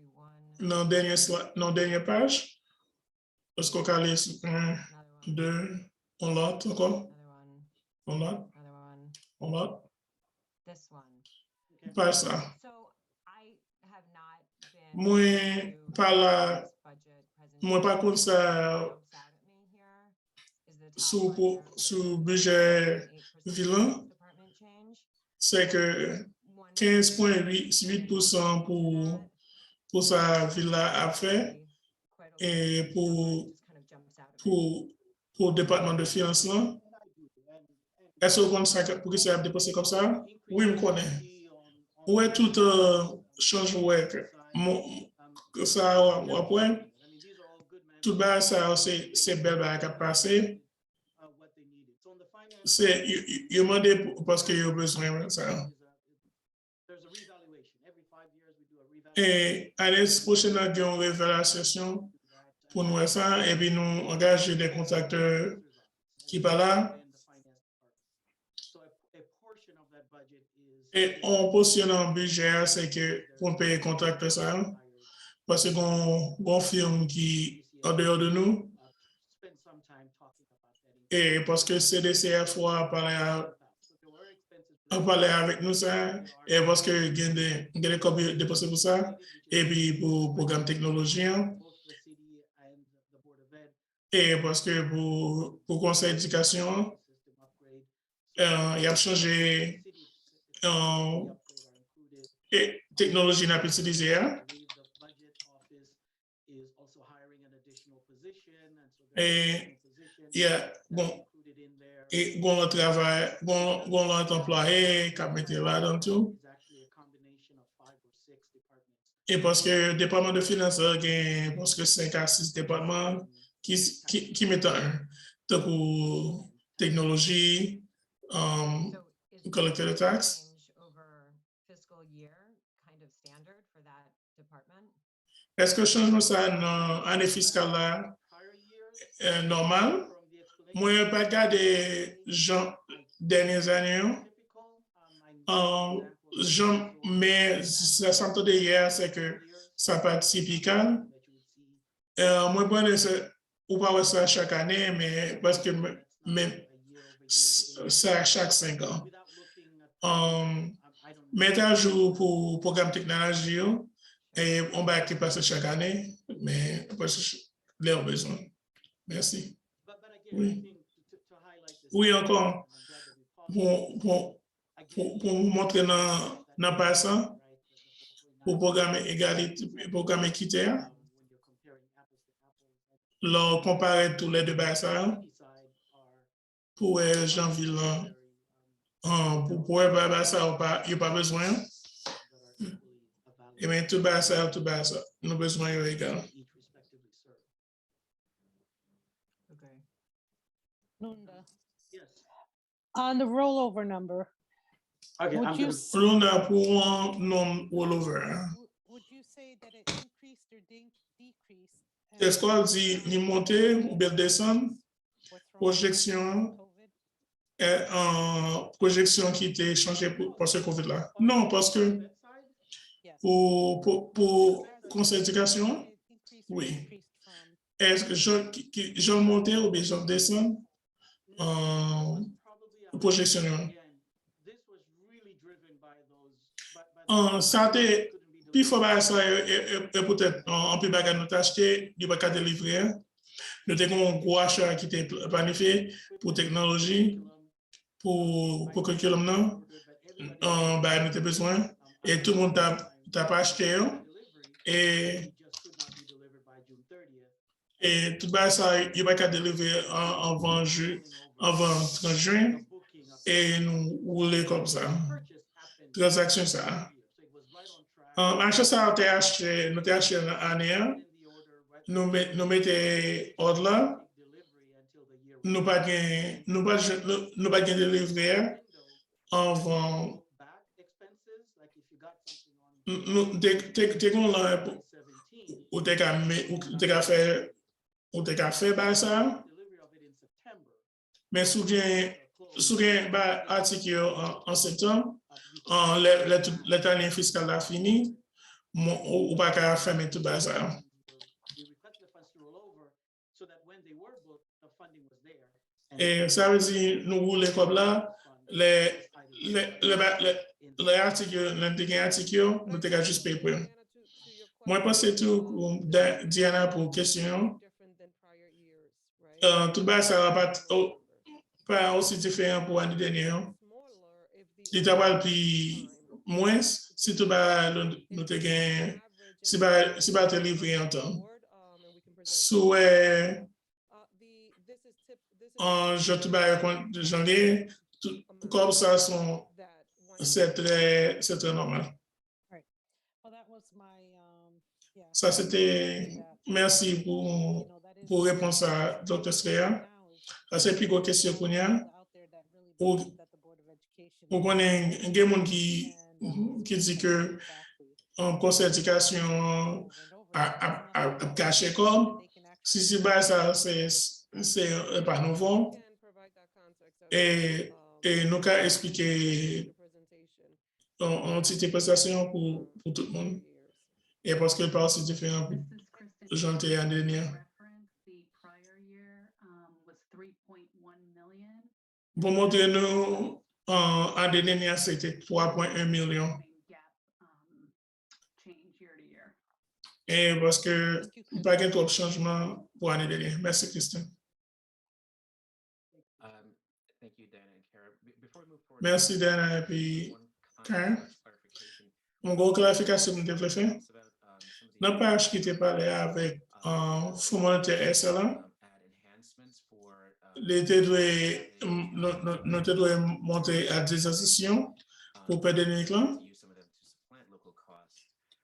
la dernière page. Est-ce qu'on peut aller sur 1, 2, on l'autre encore? On l'autre? On l'autre? This one. Pas ça. So I have not been. Moi, to pas la- this budget moi, par contre, ça, presentation. Jumps out at me here is the top sous line there, sous budget 8% Villa, department change. c'est que 15,8% pour sa Villa a fait et pour le département de finances, là. Est-ce que vous connaissez pour que ça a dépassé comme ça? Oui, je connais. Où est tout change ouais que ça après tout bas ça c'est belle à passer c'est il demandé parce qu'il y a besoin de ça et l'année prochaine il y a une révélation pour nous ça et puis nous engager des contracteurs qui parlent là et on positionne un budget, c'est que pour payer contracteur ça, parce que on firme qui en dehors de nous, et parce que CDCF a parlé avec nous ça, et parce que il y a des copies déposées pour ça, et puis pour le programme technologie, et parce que pour le conseil d'éducation, il a changé et technologie n'a pas utilisé. Et il y a bon travail, bon employé qui a mis là dans tout. Et parce que le département de finances, parce que 5 à 6 départements qui mettent un. Donc, pour technologie, collecter les taxes. Est-ce que le changement ça dans l'année fiscale là est normal? Moi, je n'ai pas regardé les dernières années. Mais ça s'entendait hier, c'est que ça pas typique. Moi, je ne pas ça chaque année, mais parce que même ça chaque 5 ans. Mettre à jour pour le programme technologie et on va qui passe chaque année, mais parce que les ont besoin. Merci. Oui. Oui, encore. Pour vous montrer dans le passant, pour le programme égalité, programme équité, leur comparer tous les deux bassins pour janvier pour ça, il n'y a pas besoin. Et bien, tout bas ça, nous avons besoin également. Lunda. On the rollover number, Okay, would I'm you, gonna, Lunda pour un non rollover. would you say that it increased or decreased? Est-ce qu'on dit ni monter ou bien descendre? or thrown Projection, COVID? en projection qui était changée pour ce COVID-là. Non, parce que Yes. pour conseil d'éducation. It increased or Oui. decreased from? Est-ce que je monte ou bien je descends en projection? Ça te, puis il faut voir ça et peut-être on peut pas nous acheter, il va pas délivrer. Nous avons un gros achat qui était planifié pour technologie, pour curriculum, non? Ben, nous avons besoin et tout le monde t'a pas acheté. Et tout ça, il va pas délivrer avant 30 juin et nous rouler comme ça. Transaction ça. Achat ça, nous avons acheté l'année. Nous mettons ordre là. Nous pas délivrer avant. Nous t'es là ou t'es fait ça. Mais souviens article en septembre, l'année fiscale a fini, ou pas qu'à fermer tout ça. Et ça veut dire, nous roulons comme là, les articles, nous t'es juste payé pour. Moi, je pense que c'est tout, Diana, pour question. Tout ça va pas aussi différent pour l'année dernière. Il t'a pas plus moins si tout va nous te gain si pas te livrer en temps. Souhait en je te bats janvier comme ça c'est très normal. Ça c'était merci pour répondre à Dr. Sreya. Ça c'est plus grosse question qu'on y a. Ou qu'on ait un monde qui dit que un conseil d'éducation a caché comme si ça c'est pas nouveau et nous avons expliqué en petite présentation pour tout le monde et parce que pas aussi différent pour janvier l'année dernière. Pour montrer nous en année dernière c'était 3,1 millions. Et parce que pas de trop de changement pour l'année dernière. Merci, Christine. Merci, Dana. Et puis, Karen. Mon gros clarification que je devrais faire. Dans la page qui était parlé avec Fonds monétaire SLA, nous devons monter à des institutions pour pandémique là.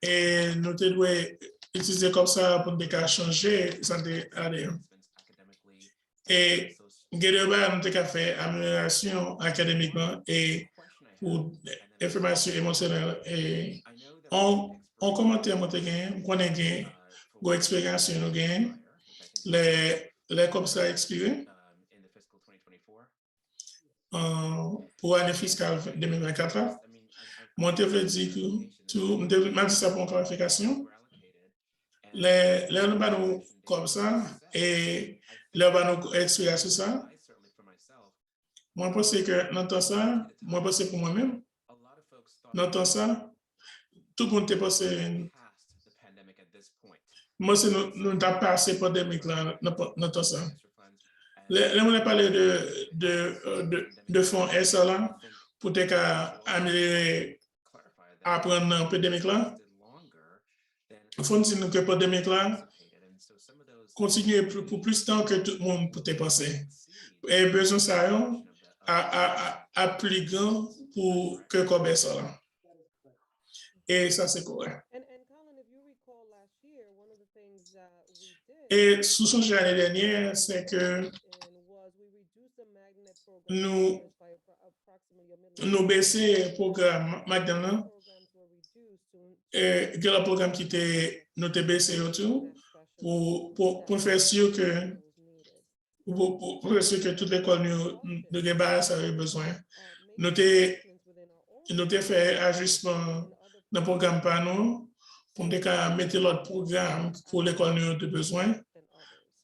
Et nous devons utiliser comme ça pour nous changer santé ADN. Et nous devons faire amélioration académiquement et pour information émotionnelle. Et en commentaire, on connaît une expérience, les comme ça expiré pour l'année fiscale 2024. Moi, je veux dire que même si ça pour une clarification, les nous comme ça et les nous expliquer sur ça. Moi, je pense que dans ça, moi, je pense pour moi-même, dans ça, tout le monde est passé. Moi, c'est nous avons passé par des mecs là, dans ça. Là, on a parlé de fonds SA là, pour améliorer, apprendre un peu des mecs là. Il faut dire que pour des mecs là, continuer pour plus de temps que tout le monde peut passer. Et besoin ça à plus grand pour que comme ça là. Et ça, c'est correct. Et sous son l'année dernière, c'est que nous baissons le programme McDonald's et le programme qui était noté baissé autour pour faire sûr que toute l'école de débat ça avait besoin. Nous avons fait ajustement dans le programme panneau pour nous mettre l'autre programme pour l'école nous de besoin,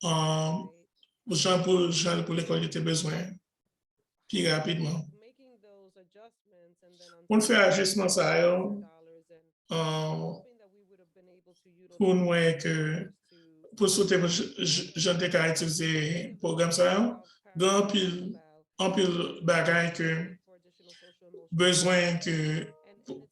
pour l'école de besoin, plus rapidement. On fait ajustement ça, pour nous que pour sauter, j'en ai qu'à utiliser le programme ça, dans en pile bagaille que besoin que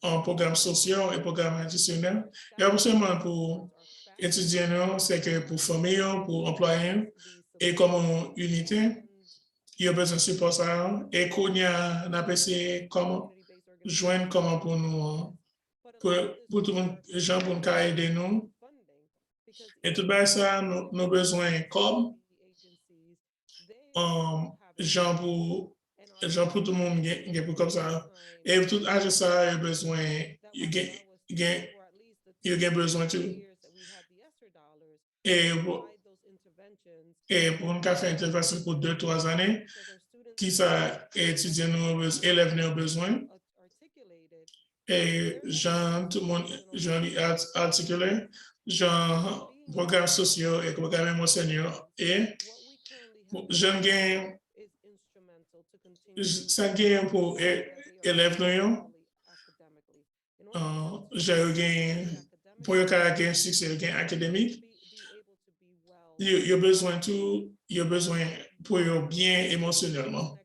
en programme social et programme additionnel. Et pas seulement pour étudiants, c'est que pour famille, pour employés et comme unité, il y a besoin de support ça. Et qu'on y a essayé comment joindre comment pour nous, pour tout le monde, les gens pour nous aider nous. Et tout ça, nous avons besoin comme gens pour tout le monde comme ça. Et tout âge ça, il a besoin, il a besoin tout. Et pour nous faire intervention pour 2-3 années, qui ça étudiants nous élèves nous besoin. Et Jean, tout le monde, Jean articulé, Jean, programmes sociaux et programmes émotionnels. Et j'en gagne, ça gagne pour élèves nous. J'ai gagné pour le caractère succès académique. Il y a besoin tout, il y a besoin pour bien émotionnellement.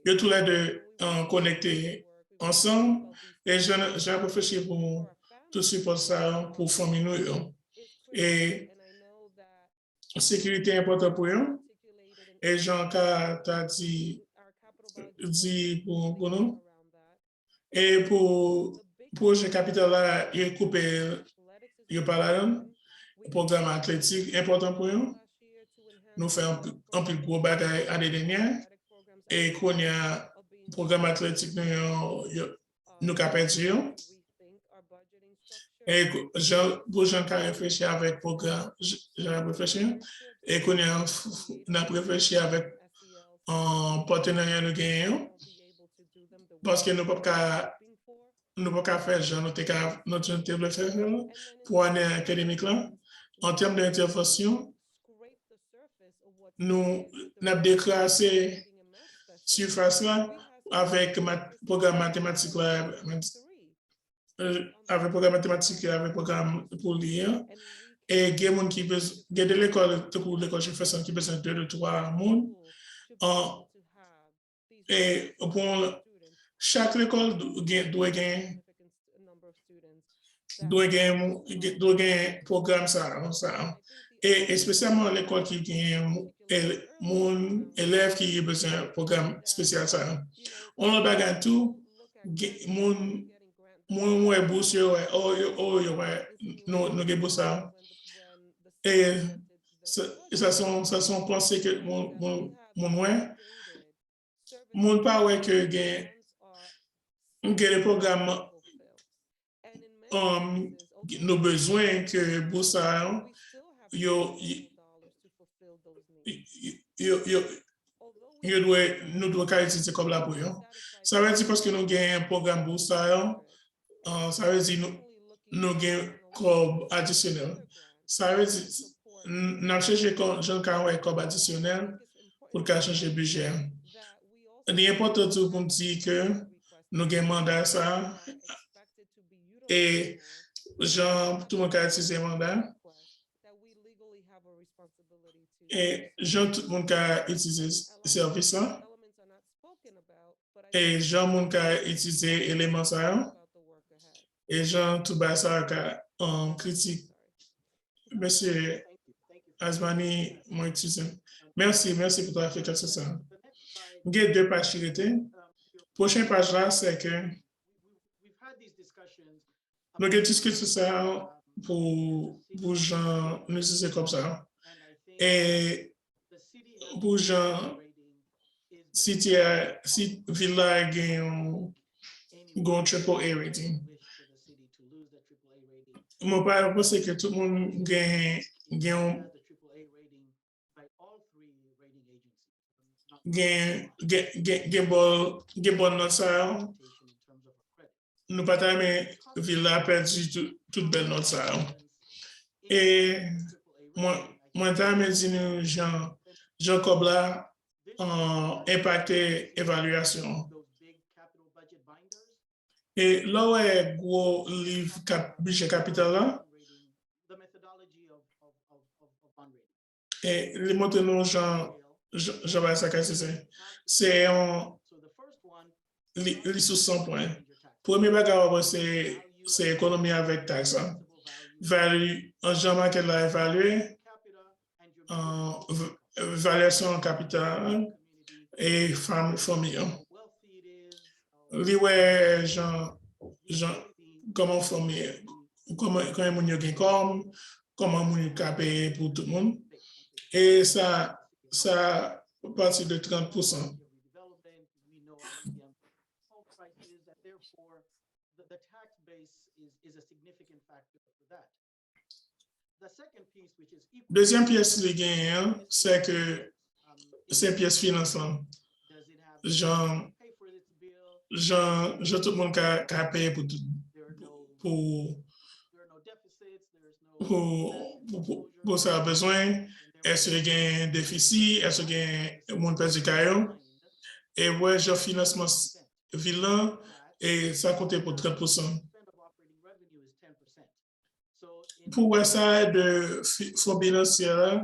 Il y a tous les deux connectés ensemble et j'ai réfléchi pour tout support ça pour famille nous. Et sécurité est importante pour eux. Et Jean-Claude t'a dit pour nous. Et pour projet capital là, il est coupé, il parle le programme athlétique important pour nous. Nous faisons un peu de gros bagages l'année dernière. Et qu'on y a un programme athlétique, nous avons et pour gens qui réfléchi avec le programme, j'ai réfléchi. Et qu'on a réfléchi avec un partenariat de gagnant. Parce que nous ne pouvons pas faire genre notre faire pour l'année académique là. En termes d'intervention, nous avons décrassé surface là avec le programme mathématique là, avec le programme mathématique avec le programme pour lire. Et il y a des gens qui besoin de l'école, je fais ça qui besoin de 2-3 monde. Et pour chaque école doit gagner un programme ça. Et spécialement l'école qui gagne mon élève qui a besoin d'un programme spécial ça. On a bagage tout, mon bourse nous avons ça. Et ça sont pensées que mon pas ouais que les programmes nos besoins que bourse nous devons utiliser comme la pour eux. Ça veut dire parce que nous avons un programme bourse ça veut dire nous avons comme additionnel. Ça veut dire nous avons cherché comme additionnel pour changer le budget. Il est important pour nous dire que nous avons mandat ça et Jean, tout le monde a utilisé le mandat. Et Jean, tout le monde a utilisé le service. Et Jean, tout le monde a utilisé l'élément ça. Et Jean, tout le monde a critique. Monsieur Asmani, moi, utilisé. Merci pour ta réflexion. Ça. Il y a 2 pages qui étaient. Prochaine page là, c'est que nous avons discuté ça pour gens, nous c'est comme ça. Et pour gens, si Villa a un triple A rating, je pense que tout le monde gagne bon note ça. nous pas mais Villa perdu toute belle note ça. Et moi t'as dit nous Jean Cobla impacté évaluation. Et là où est gros livre budget capital là, et les mots nous Jean vais ça c'est les sous 100 points. Premier bagage c'est économie avec taxe. Value en Jean qu'elle a évalué valuation en capital et famille. Li ouais comment famille comment on gagne comment on payer pour tout le monde et ça partir de 30%. Deuxième pièce les gagnants, c'est que c'est pièce financement. Genre tout le monde qui a payé pour ça besoin. Est-ce qu'il y a un déficit? Est-ce qu'il y a un monde perdu caillou? Et ouais, je financement vilain et ça compte pour 30%. Pour ça, de fonds financiers,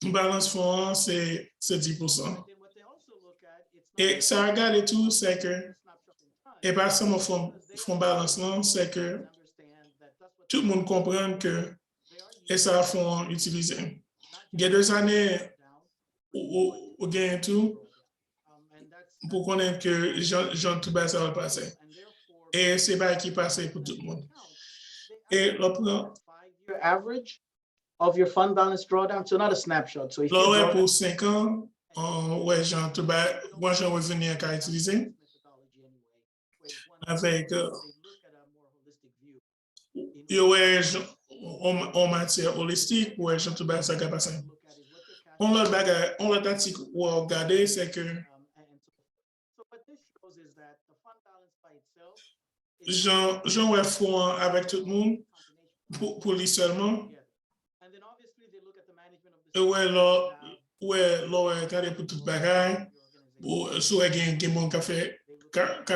balance fonds, c'est 10%. Et ça regarde tout, c'est que, et pas seulement fonds balance, non, c'est que tout le monde comprend que, et ça fonds utilisé. Il y a 2 années, où gagne tout, pour connaître que Jean tout bas ça va passer. Et c'est pas qui passe pour tout le monde. Et le average of your fund balance drawdown, so not a snapshot. So if là, pour 5 ans, ouais, Jean tout bas, moi j'en revenir qu'à utiliser avec ouais, en matière holistique, ouais, Jean tout bas ça va passer. On l'a tactique ou regarder, c'est que Jean ouais fond avec tout le monde pour lui seulement. Et ouais, là, regardez pour toute bagaille, pour soit un monde qui a fait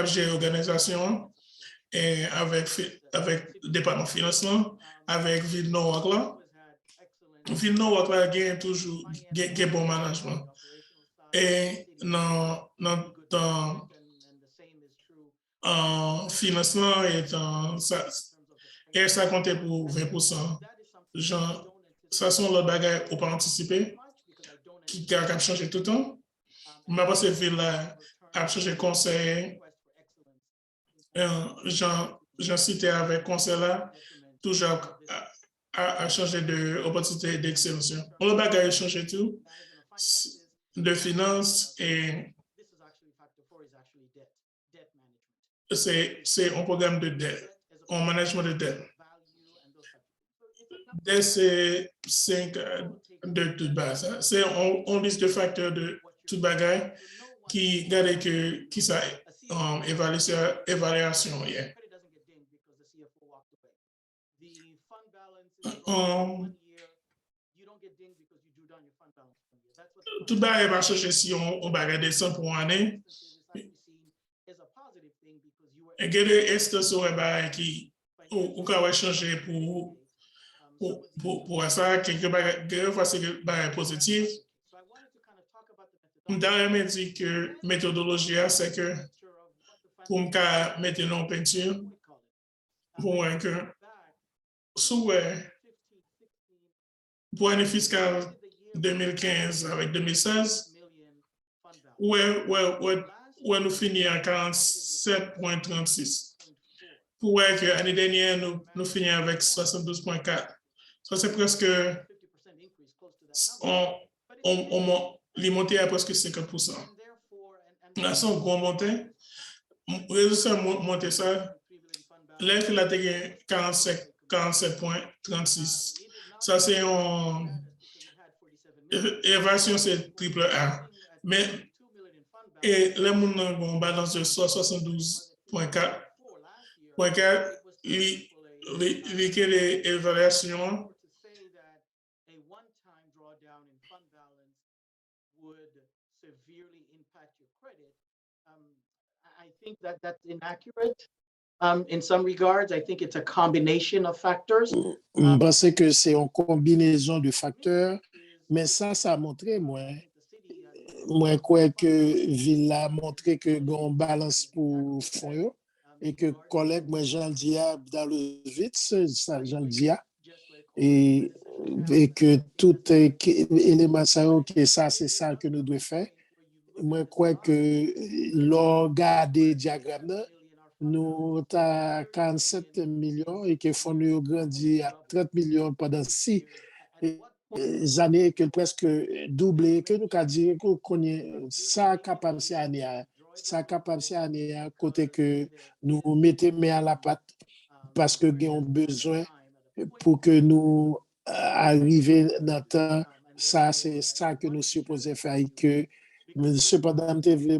gérer l'organisation, et avec le département financement, avec Ville Nord là. Ville Nord là gagne toujours bon management. Et dans financement et ça comptait pour 20%. Genre, ça sont les bagages pour pas anticiper, qui a changé tout le temps. Mais parce que ville a changé conseil, j'en citais avec conseil là, toujours a changé d'opportunité d'excellence. Le bagage a changé tout, de finances et c'est un programme de dette, un management de dette. C'est 5 de toute base. C'est on liste de facteurs de toute bagaille qui garde que qui ça évaluation yeah. Tout bagaille va changer si on va regarder 100 pour une année. Et est-ce que ça va qui ou va changer pour ça, quelque fois c'est positif. Je me dit que la méthodologie, c'est que pour me mettre en peinture, pour que pour l'année fiscale 2015 avec 2016, ouais, nous finissons à 47,36. Pour que l'année dernière, nous finissons avec 72,4. Ça, c'est presque, les montées à presque 50%. Là, c'est un gros monté. Résultat monter ça, là, il a 47,36. Ça, c'est une évasion, c'est triple A. Mais, et là, on a une balance de 72 Point 4. For last year, Point 4, it was scheduled for a li que l'évaluation to say that a one-time drawdown in fund balance would severely impact your credit. I think that that's inaccurate. In some regards, I think it's a combination of factors. Je pense que c'est une combinaison de facteurs, mais ça a montré, moi, crois que Villa a montré que gon balance pour fonds et que collègue, moi, Jean le dis dans le vite, ça, Jean le dis, et, et que tout élément ça, que ça, c'est ça que nous devons faire. Moi, crois que l'on regarde le diagramme, là, nous avons 47 millions et que fonds nous grandi à 30 millions pendant 6 années, que presque doublé, que nous avons dit qu'on est ça capable de année, ça capable de année, côté que nous mettons main à la pâte parce que nous avons besoin pour que nous arrivions dans le temps. Ça, c'est ça que nous supposons faire et que cependant, je voulais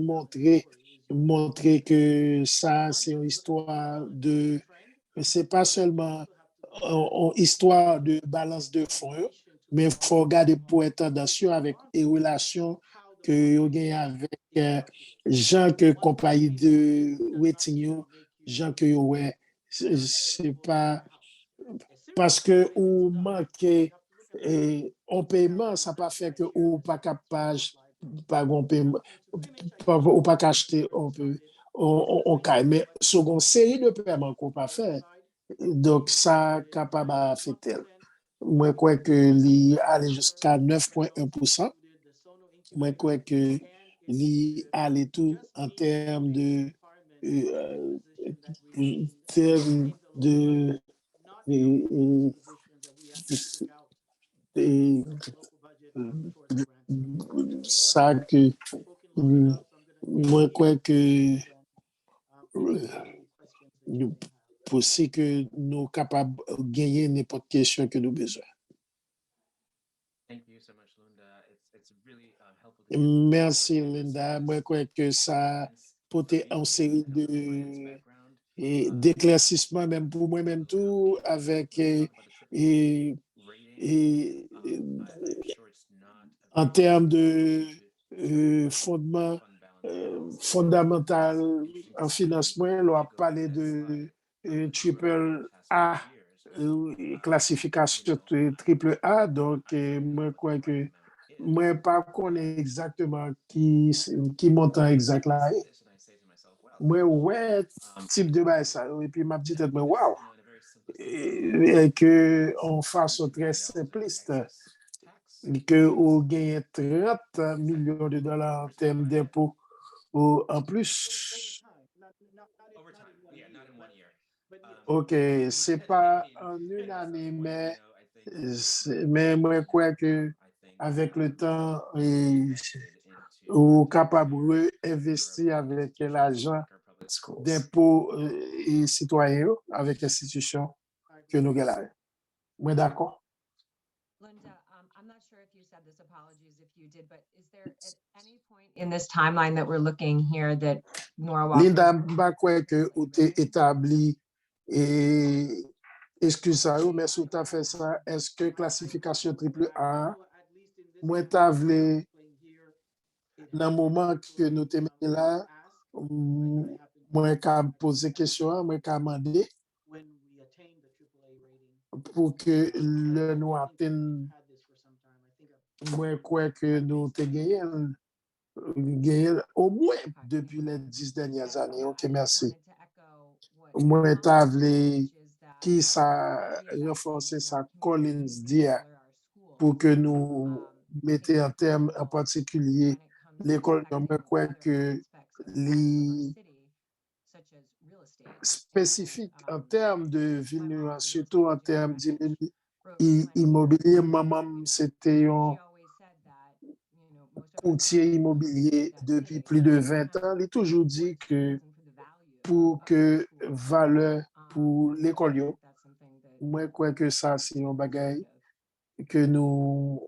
montrer que ça, c'est une histoire de, c'est pas seulement une histoire de balance de fonds, mais il faut regarder pour être tendancieux avec les relations que vous gagnez avec gens que compagnie de waiting, gens que ouais, c'est pas parce que vous manquez en paiement, ça pas fait que vous pas capable pas bon paiement ou pas acheter on caille mais seconde série de paiements qu'on pas fait donc ça capable affecter moi crois que li aller jusqu'à 9,1%. Moi crois que li aller tout en termes de euh, termes de et ça que moi crois que possible que nous capables de gagner n'importe quelle question que nous avons besoin. Thank you so much, Linda. It's really helpful to hear Merci Linda. Moi crois que ça peut être une série de d'éclaircissements même pour moi-même tout avec en termes de fondement fondamental en financement, on a parlé de triple A, classification triple A, donc moi crois que moi pas connais exactement qui montant exact là. Moi ouais type de bail ça et puis m'a dit moi wow et que en façon très simpliste que vous gagnez 30 millions de dollars en termes d'impôts en plus. OK, c'est pas en une année, mais moi, je crois que avec le temps, vous êtes capable d'investir avec l'argent d'impôts et citoyens avec l'institution que nous avons. Moi, d'accord. Linda, I'm not sure if you said this, apologies if you did, but is there at any point in this timeline that we're looking here that Norwalk? Linda, je crois que vous avez établi et excusez-moi, mais si vous avez fait ça, est-ce que classification triple A, moi, tu as voulu, dans le moment que nous sommes là, moi, je posé question, moi, je demandé pour que le nous atteigne, moi, je crois que nous avons gagné au moins depuis les 10 dernières années. OK, merci. Moi, tu as voulu qui ça renforcer sa Collins dia pour que nous mettions en termes en particulier l'école. Je crois que les spécifiques en termes de ville, surtout en termes d'immobilier, maman, c'était un courtier immobilier depuis plus de 20 ans. Il a toujours dit que pour que valeur pour l'école, moi, je crois que ça, c'est un bagage que nous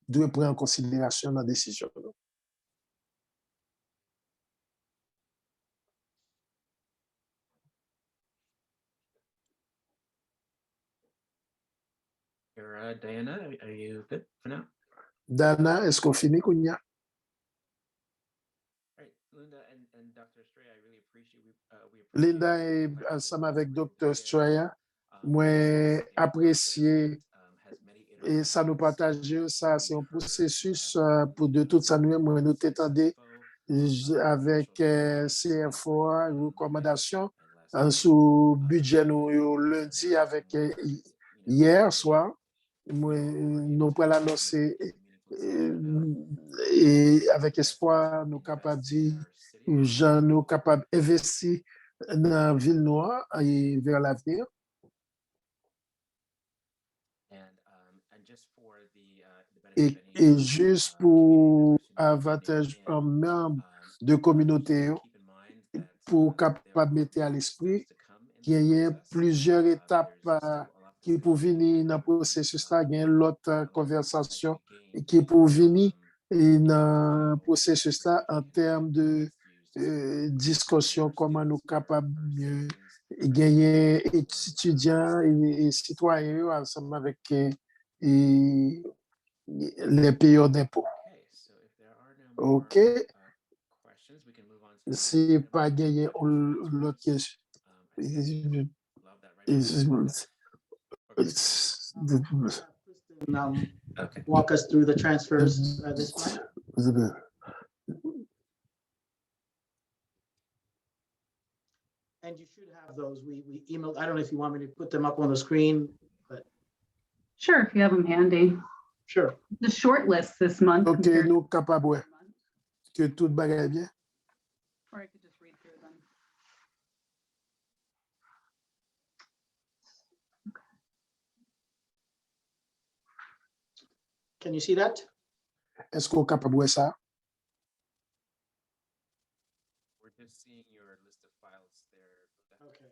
devons prendre en considération dans la décision. are you good for now? Dana, est-ce qu'on finit, Kounia? All right, Linda and Dr. Estrella, I really appreciate we Linda appreciate et your time ensemble today. avec Really Dr. appreciate it. Straya, moi apprécié et ça nous partager ça, c'est un processus pour de tout ça nous moi nous t'étendais avec CFOA recommandation sous budget nous yo lundi avec hier soir nous pour l'annoncer et avec espoir nous capables dire gens nous capables investir dans la ville noire et vers l'avenir. Et juste pour avantage un membre de communauté, pour capable mettre à l'esprit qu'il y a plusieurs étapes qui pour venir dans le processus là, il y a l'autre conversation qui pour venir dans le processus là en termes de discussion, comment nous capables de gagner étudiants et citoyens ensemble avec les payeurs d'impôts. OK. Si pas gagné l'autre question. Okay. Walk us through the transfers this month. And you should have those. We emailed, I don't know if you want me to put them up on the screen, but Sure, if you have them handy. sure. The short list this month. OK, compared to nous capables the ouais, month, que tout bagaille bien. Or I could just read through them. Can you see that? Est-ce qu'on capable ouais ça? We're just seeing your list of files there. Okay.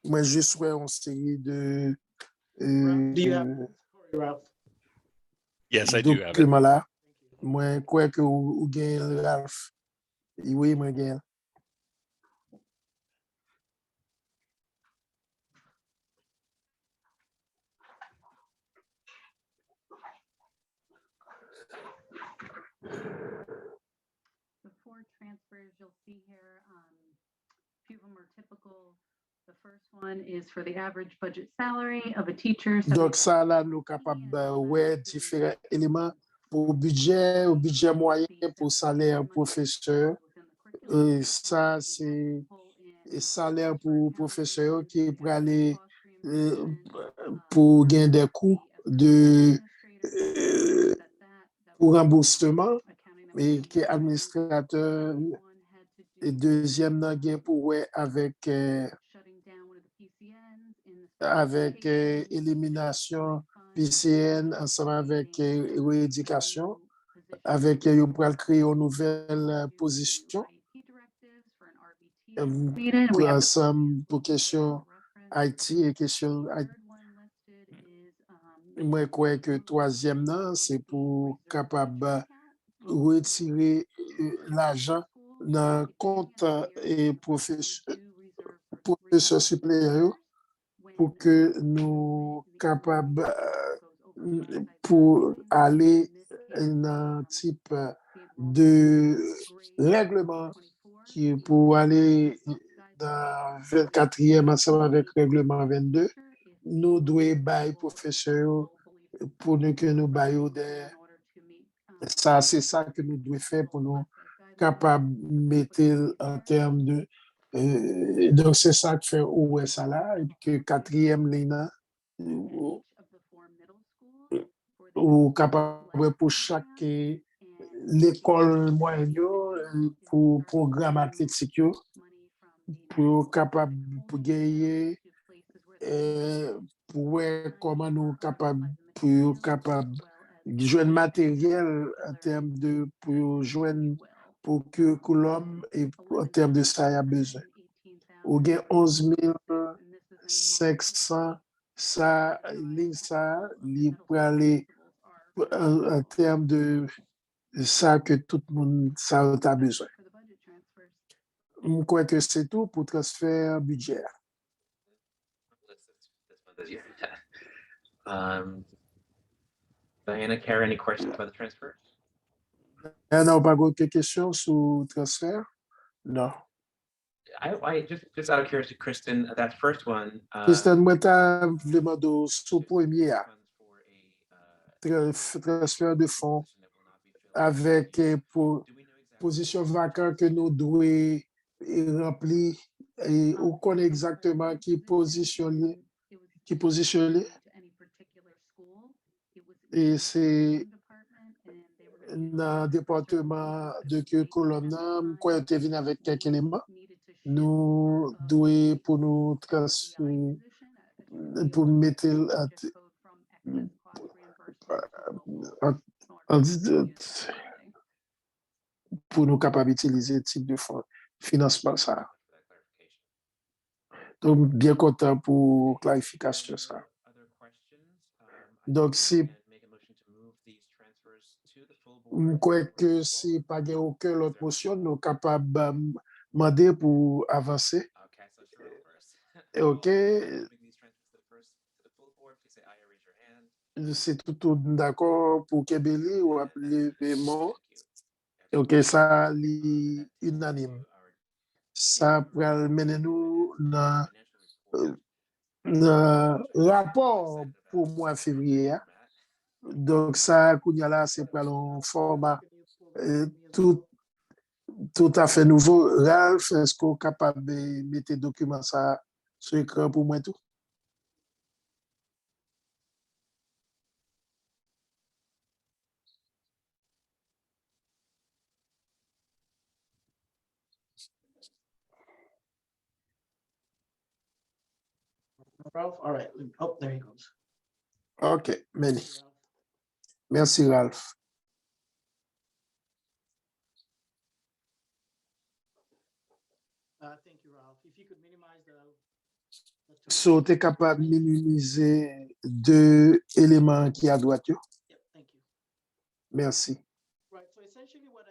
Moi juste ouais une série de Do you have, Corey, Ralph? Yes, I do have it. documents là. Moi crois que ou gagne Ralph. Oui, moi gagne. The four transfers you'll see here, a few of them are typical. The first one is for the average budget salary of a teacher. Donc ça là nous capables ouais différents éléments pour budget ou budget moyen pour salaire professeur. Ça c'est salaire pour professeur qui pour aller pour gagner des coûts de pour remboursement et qui est administrateur et deuxième nan gain pour ouais avec élimination PCN ensemble avec rééducation avec yo pour créer une nouvelle position pour ensemble pour question IT et question moi crois que troisième nan c'est pour capable retirer l'argent dans compte et professeur suppléant pour que nous capables pour aller dans un type de règlement qui pour aller dans 24e ensemble avec règlement 22 nous devons bailler professeur pour que nous baillons des ça c'est ça que nous devons faire pour nous capables de mettre en termes de donc c'est ça que fait où ça là et que quatrième ligne ou capable pour chaque l'école moyenne pour programme athlétique pour capable pour gagner pour voir comment nous capable pour capable joindre matériel en termes de pour joindre pour que l'homme et en termes de ça il a besoin. Ou gain 11 500 ça ligne ça il pour aller en termes de ça que tout le monde ça a besoin. Je crois que c'est tout pour transfert budget. Diana, Kara, any questions about the transfer? On n'a pas d'autres questions sur le transfert? Non. I just out of curiosity, Kristen, that first one. Kristen, moi, t'as demandé sous premier funds for a, transfert de fonds position that will not be filled. avec Do we know exactly position vacante que nous devons remplir et on connaît exactement qui positionné. Qui positionné. Et c'est dans le département de Colonna, quoi, tu venu avec quelques éléments. Nous devons pour nous transférer, pour mettre pour nous capables d'utiliser ce type de fonds, financement ça. for that clarification? Donc, bien content pour clarification ça. Other questions? Donc, si Make a motion to move these transfers to the full je board. crois que si pas de aucune autre motion, nous sommes capables de demander pour avancer. Okay, so Cheryl first. OK, Moving these transfers to the full board, please say aye or raise your hand. c'est tout d'accord pour Kebeli ou appeler paiement. Thank you. OK, ça, est unanime. Ça pourrait mener nous dans le rapport pour mois février. Hein. Donc, ça, là, c'est pour un format tout à fait nouveau. Ralph, est-ce qu'on est capable de mettre les documents ça sur l'écran pour moi tout? Ralph, all right. Oh, there he goes. OK, many. Ralph. Merci, Ralph. Thank you, Ralph. If you could minimize the So, tu es capable de minimiser deux éléments qui à droite. Yo? Yep, thank you. Merci. Right, so essentially what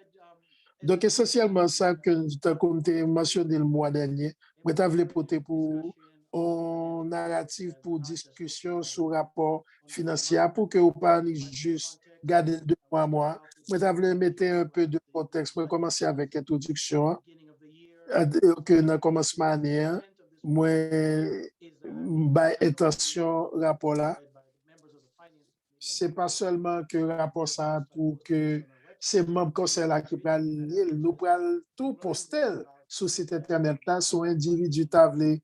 Donc, essentiellement, ça que tu as mentionné le mois dernier, moi, tu voulu porter pour un narratif pour discussion sur le rapport financier pour que vous pas juste garder 2 mois à mois. Moi, tu voulu mettre un peu de contexte. Moi, commencer avec l'introduction. Que dans le commencement de l'année, moi, intention rapport là. C'est pas seulement que rapport ça pour que ces membres conseil là qui prennent nous prennent tout poster sur site internet là sur individu tablé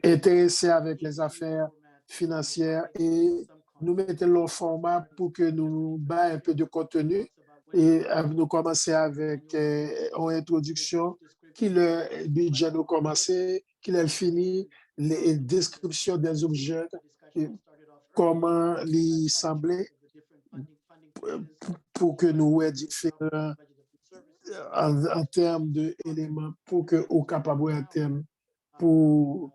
intéressé avec les affaires financières et nous mettons le format pour que nous bas un peu de contenu et nous commencer avec une introduction qui le budget nous commencer qui est fini les descriptions des objets comment les sembler pour que nous ayons différents en termes d'éléments pour que nous capables en termes pour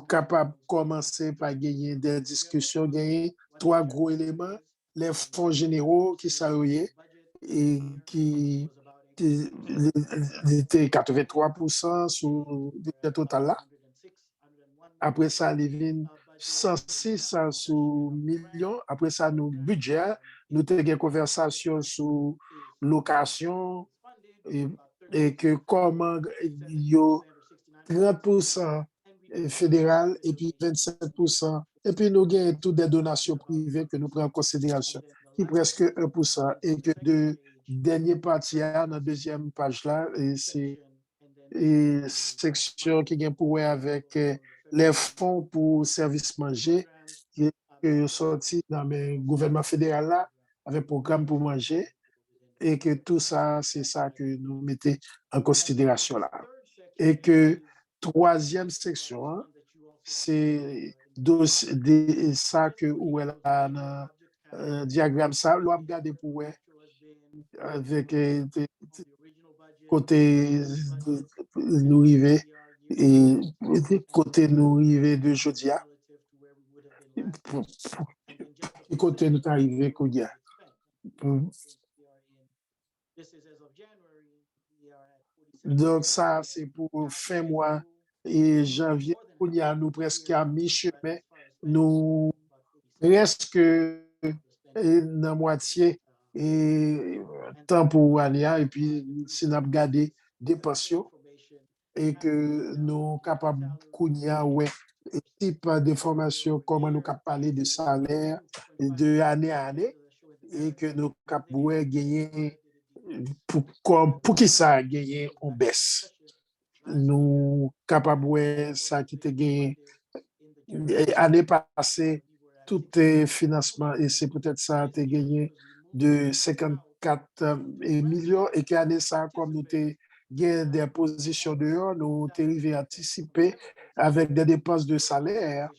capable commencer par gagner des discussions, gagner 3 gros éléments, les fonds généraux qui sont et qui étaient 83% sur le budget total là. Après ça, les vignes 106 sur millions. Après ça, nos budgets, nous avons une conversation sur location et que comment il y a 30% fédéral et puis 27%. Et puis nous avons toutes des donations privées que nous prenons en considération, qui est presque 1%. Et que de dernière partie, dans la deuxième page là, et c'est une section qui vient pour avec les fonds pour services manger qui est sorti dans le gouvernement fédéral là, avec programme pour manger, et que tout ça, c'est ça que nous mettons en considération là. Et que troisième section, hein, c'est ça que où elle a un diagramme ça, l'on a regardé pour avec côté nous arriver et côté nous arriver de Jodia côté nous arriver Kodia. Donc ça c'est pour fin mois et janvier Kodia nous presque à mi-chemin nous Reste que dans moitié et temps pour aller et puis si nous avons gardé des pensions et que nous capables de ouais type de formation comment nous capables parler de salaire de année à année et que nous capables gagner pour qui ça gagner en baisse nous capables ça qui te gagné année passée tout est financement et c'est peut-être ça a gagné de 54 millions et qu'année ça comme nous t'es gagné des positions dehors nous t'es arrivé à anticiper avec des dépenses de salaire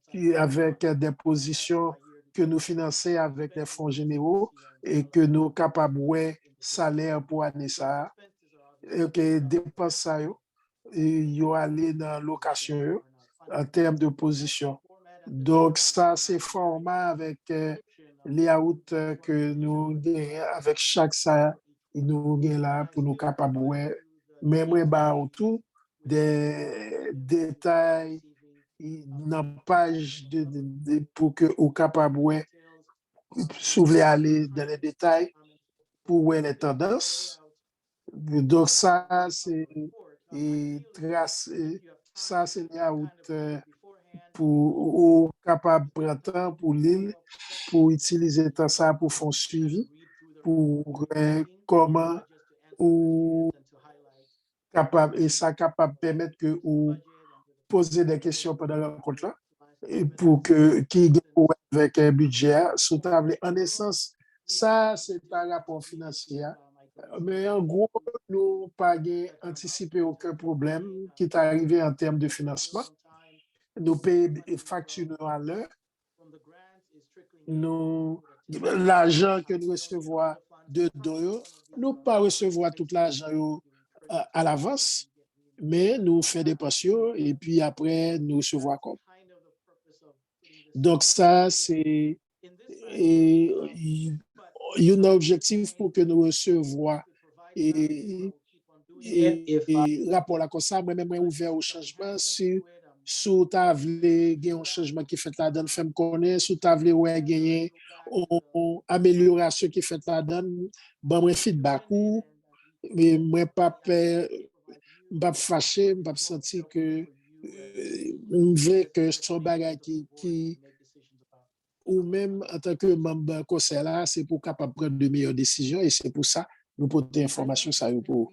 puis avec des positions que nous finançons avec les fonds généraux et que nous capables ouais salaire pour année ça et que dépenses ça yo aller dans location yo, en termes de position. Donc, ça, c'est format avec layout que nous gagnons avec chaque ça, nous gagnons là pour nous capables ouais, même bah autour des détails dans page pour que au capable ouais, si vous voulez aller dans les détails pour voir les tendances. Donc, ça, c'est et trace, ça, c'est layout pour capable de prendre temps pour l'île, pour utiliser tout ça pour faire suivi, pour comment ou capable, et ça capable de permettre que ou poser des questions pendant la rencontre là, et pour que qui avec un budget sous table. En essence, ça, c'est par rapport financier. Mais en gros, nous pas anticipé aucun problème qui est arrivé en termes de financement. Nous payons des factures à l'heure. Nous, l'argent que nous recevons de dons, nous pas recevoir tout l'argent à l'avance, mais nous faisons des pensions et puis après, nous recevons compte. Donc ça, c'est un objectif pour que nous recevions et rapport là comme ça, moi-même, ouvert au changement. Si tu as un changement qui fait la donne, fais-moi connaître. Si tu as gagner une amélioration qui fait la donne, bon, moi, feedback ou, mais moi, pas fâché, pas sentir que on veut que son bagage qui ou même en tant que membre conseil là, c'est pour capable prendre de meilleures décisions et c'est pour ça nous porter information ça pour.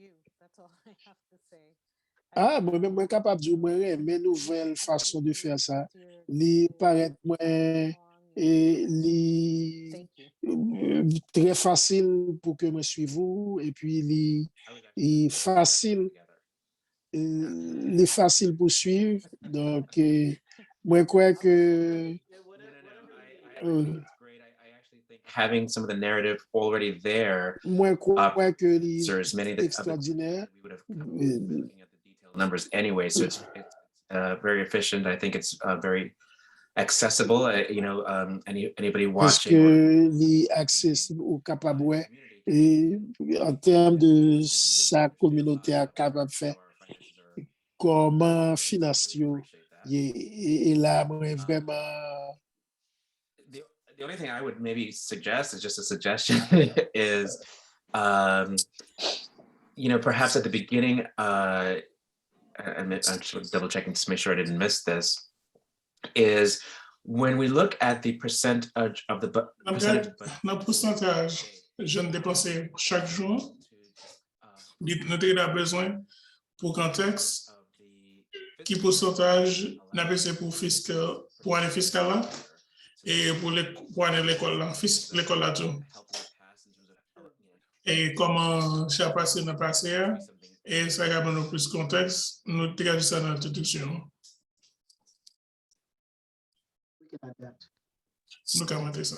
Ah, moi-même, moi capable de dire, moi, mes nouvelles façons de faire ça, li paraît moi et li très facile pour que je suive vous et puis li facile les facile pour suivre. Donc, moi, je crois que Having some of the narrative already there moi, je crois que answers many of the extraordinaire. we would have looking at the detailed numbers anyway. So it's very efficient. I think it's very accessible. Anybody Parce watching. que les accessible au capable ouais, et en termes de sa communauté à capable faire comment financer et là moi vraiment The only thing I would maybe suggest is just a suggestion is perhaps at the beginning I'm just double checking to make sure I didn't miss this is when we look at the percentage of the percentage le pourcentage jeunes dépensés chaque jour, nous avons besoin pour contexte, qui pourcentage n'a besoin pour année fiscale là, et pour année l'école là tout. Et comment ça a passé dans le passé, et ça a besoin de plus de contexte, nous avons ça dans l'introduction. Nous avons monté ça.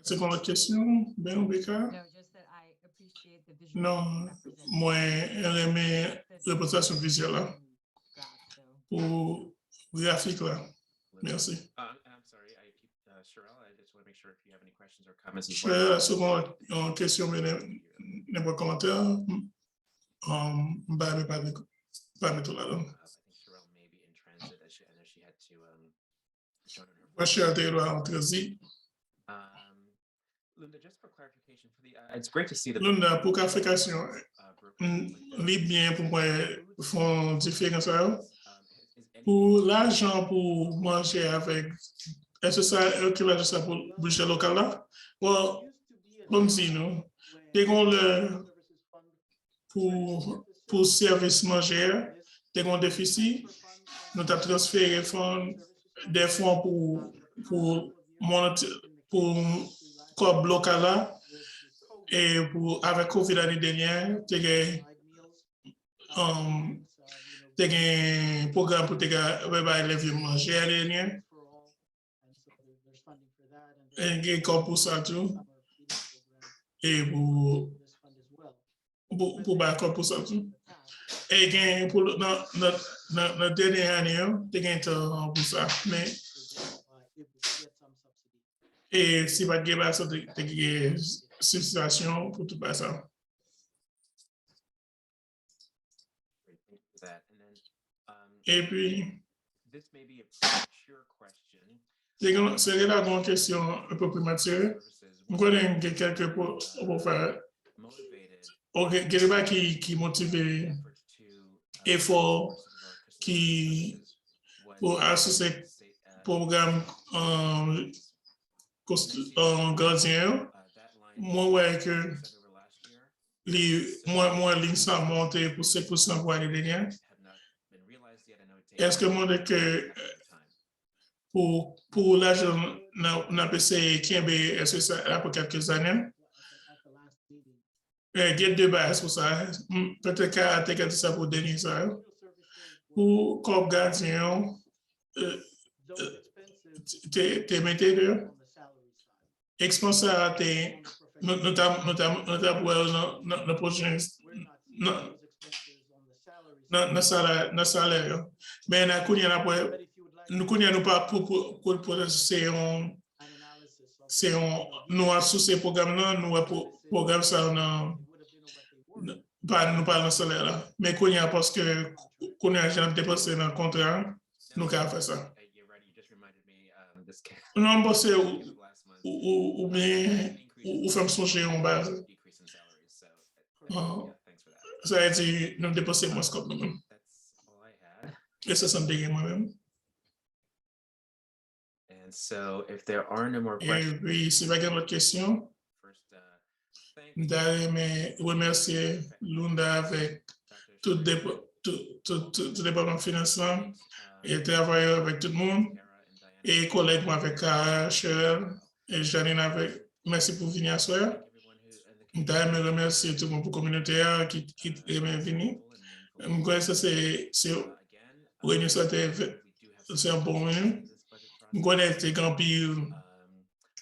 C'est quoi la question, Ben ou Becca? Non, moi, j'aime la représentation visuelle là, pour graphique là. Merci. I'm sorry, I keep Sherelle, I just want to make sure if you have any questions or comments. Souvent, en question, mais n'importe commentaire, pas Pas mettre là-dedans. I think Sherelle may be in transit. I know she had to join on her Moi, je suis allé en transit. Linda, just for clarification, it's great to see the Lunda, pour clarification, group li bien pour moi font différence. Pour l'argent pour manger avec, est-ce que ça équivalent ça pour le budget local là? Bon, comme si nous, dès le pour service manger, dès qu'on déficit, nous avons transféré des fonds pour corps local là et pour avec Covid l'année dernière, un programme pour élèves manger l'année dernière. Et comme pour ça tout. Et pour backup pour ça tout. Et pour la dernière année, il y a pour ça. Mais et si pas de situation pour tout ça. Et puis, c'est là une question un peu prématurée. Je connais quelques pour faire. Quelqu'un qui motive effort, qui pour associer programme en gardien, moi, ouais, que moi, ligne ça monté pour 5% pour l'année dernière. Est-ce que moi, que pour l'argent, on a passé Kimbe, est-ce que ça pour quelques années? Il y a deux bases pour ça. Peut-être qu'il y a ça pour dernier ça. Pour comme gardien, tu mettez deux. Expense notamment dans le projet, dans le salaire. Mais nous connaissons pas pour nous sous ces programmes-là, nous programme ça nous parlons de salaire là. Mais qu'on y a parce que qu'on a déjà dépassé dans le contrat, nous avons fait ça. Non, parce que ou bien ou faire songer en base. Ça a été nous dépasser moins scope nous-mêmes. Et ça me dégaine moi-même. And so if there are no more Et questions, puis, si vous avez d'autres questions, je remercier Lunda avec tout le département financier et travailler avec tout le monde et collègues avec Cara, Cheryl et Janine avec. Merci pour venir à soir. Je remercie tout le monde pour la communauté qui est venue. Je crois que c'est un bon réunion. Je connais que grand pire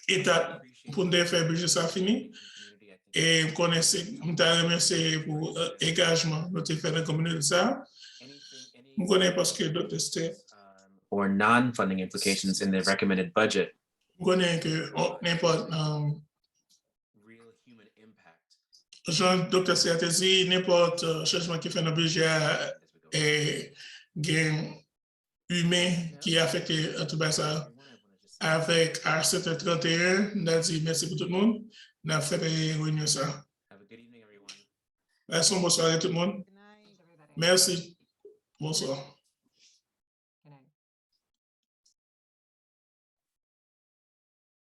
état pour nous faire budget ça fini. Et je remercie pour l'engagement de faire la communauté ça. Je connais parce que Dr. Steph or non-funding implications in the recommended budget. Je connais que n'importe Jean Dr. Steph n'importe changement qui fait dans le budget est gain humain qui a affecté tout ça. Avec R731, on a dit merci pour tout le monde. On a fait une réunion ça. Merci, bonsoir à tout le monde. Merci. Bonsoir.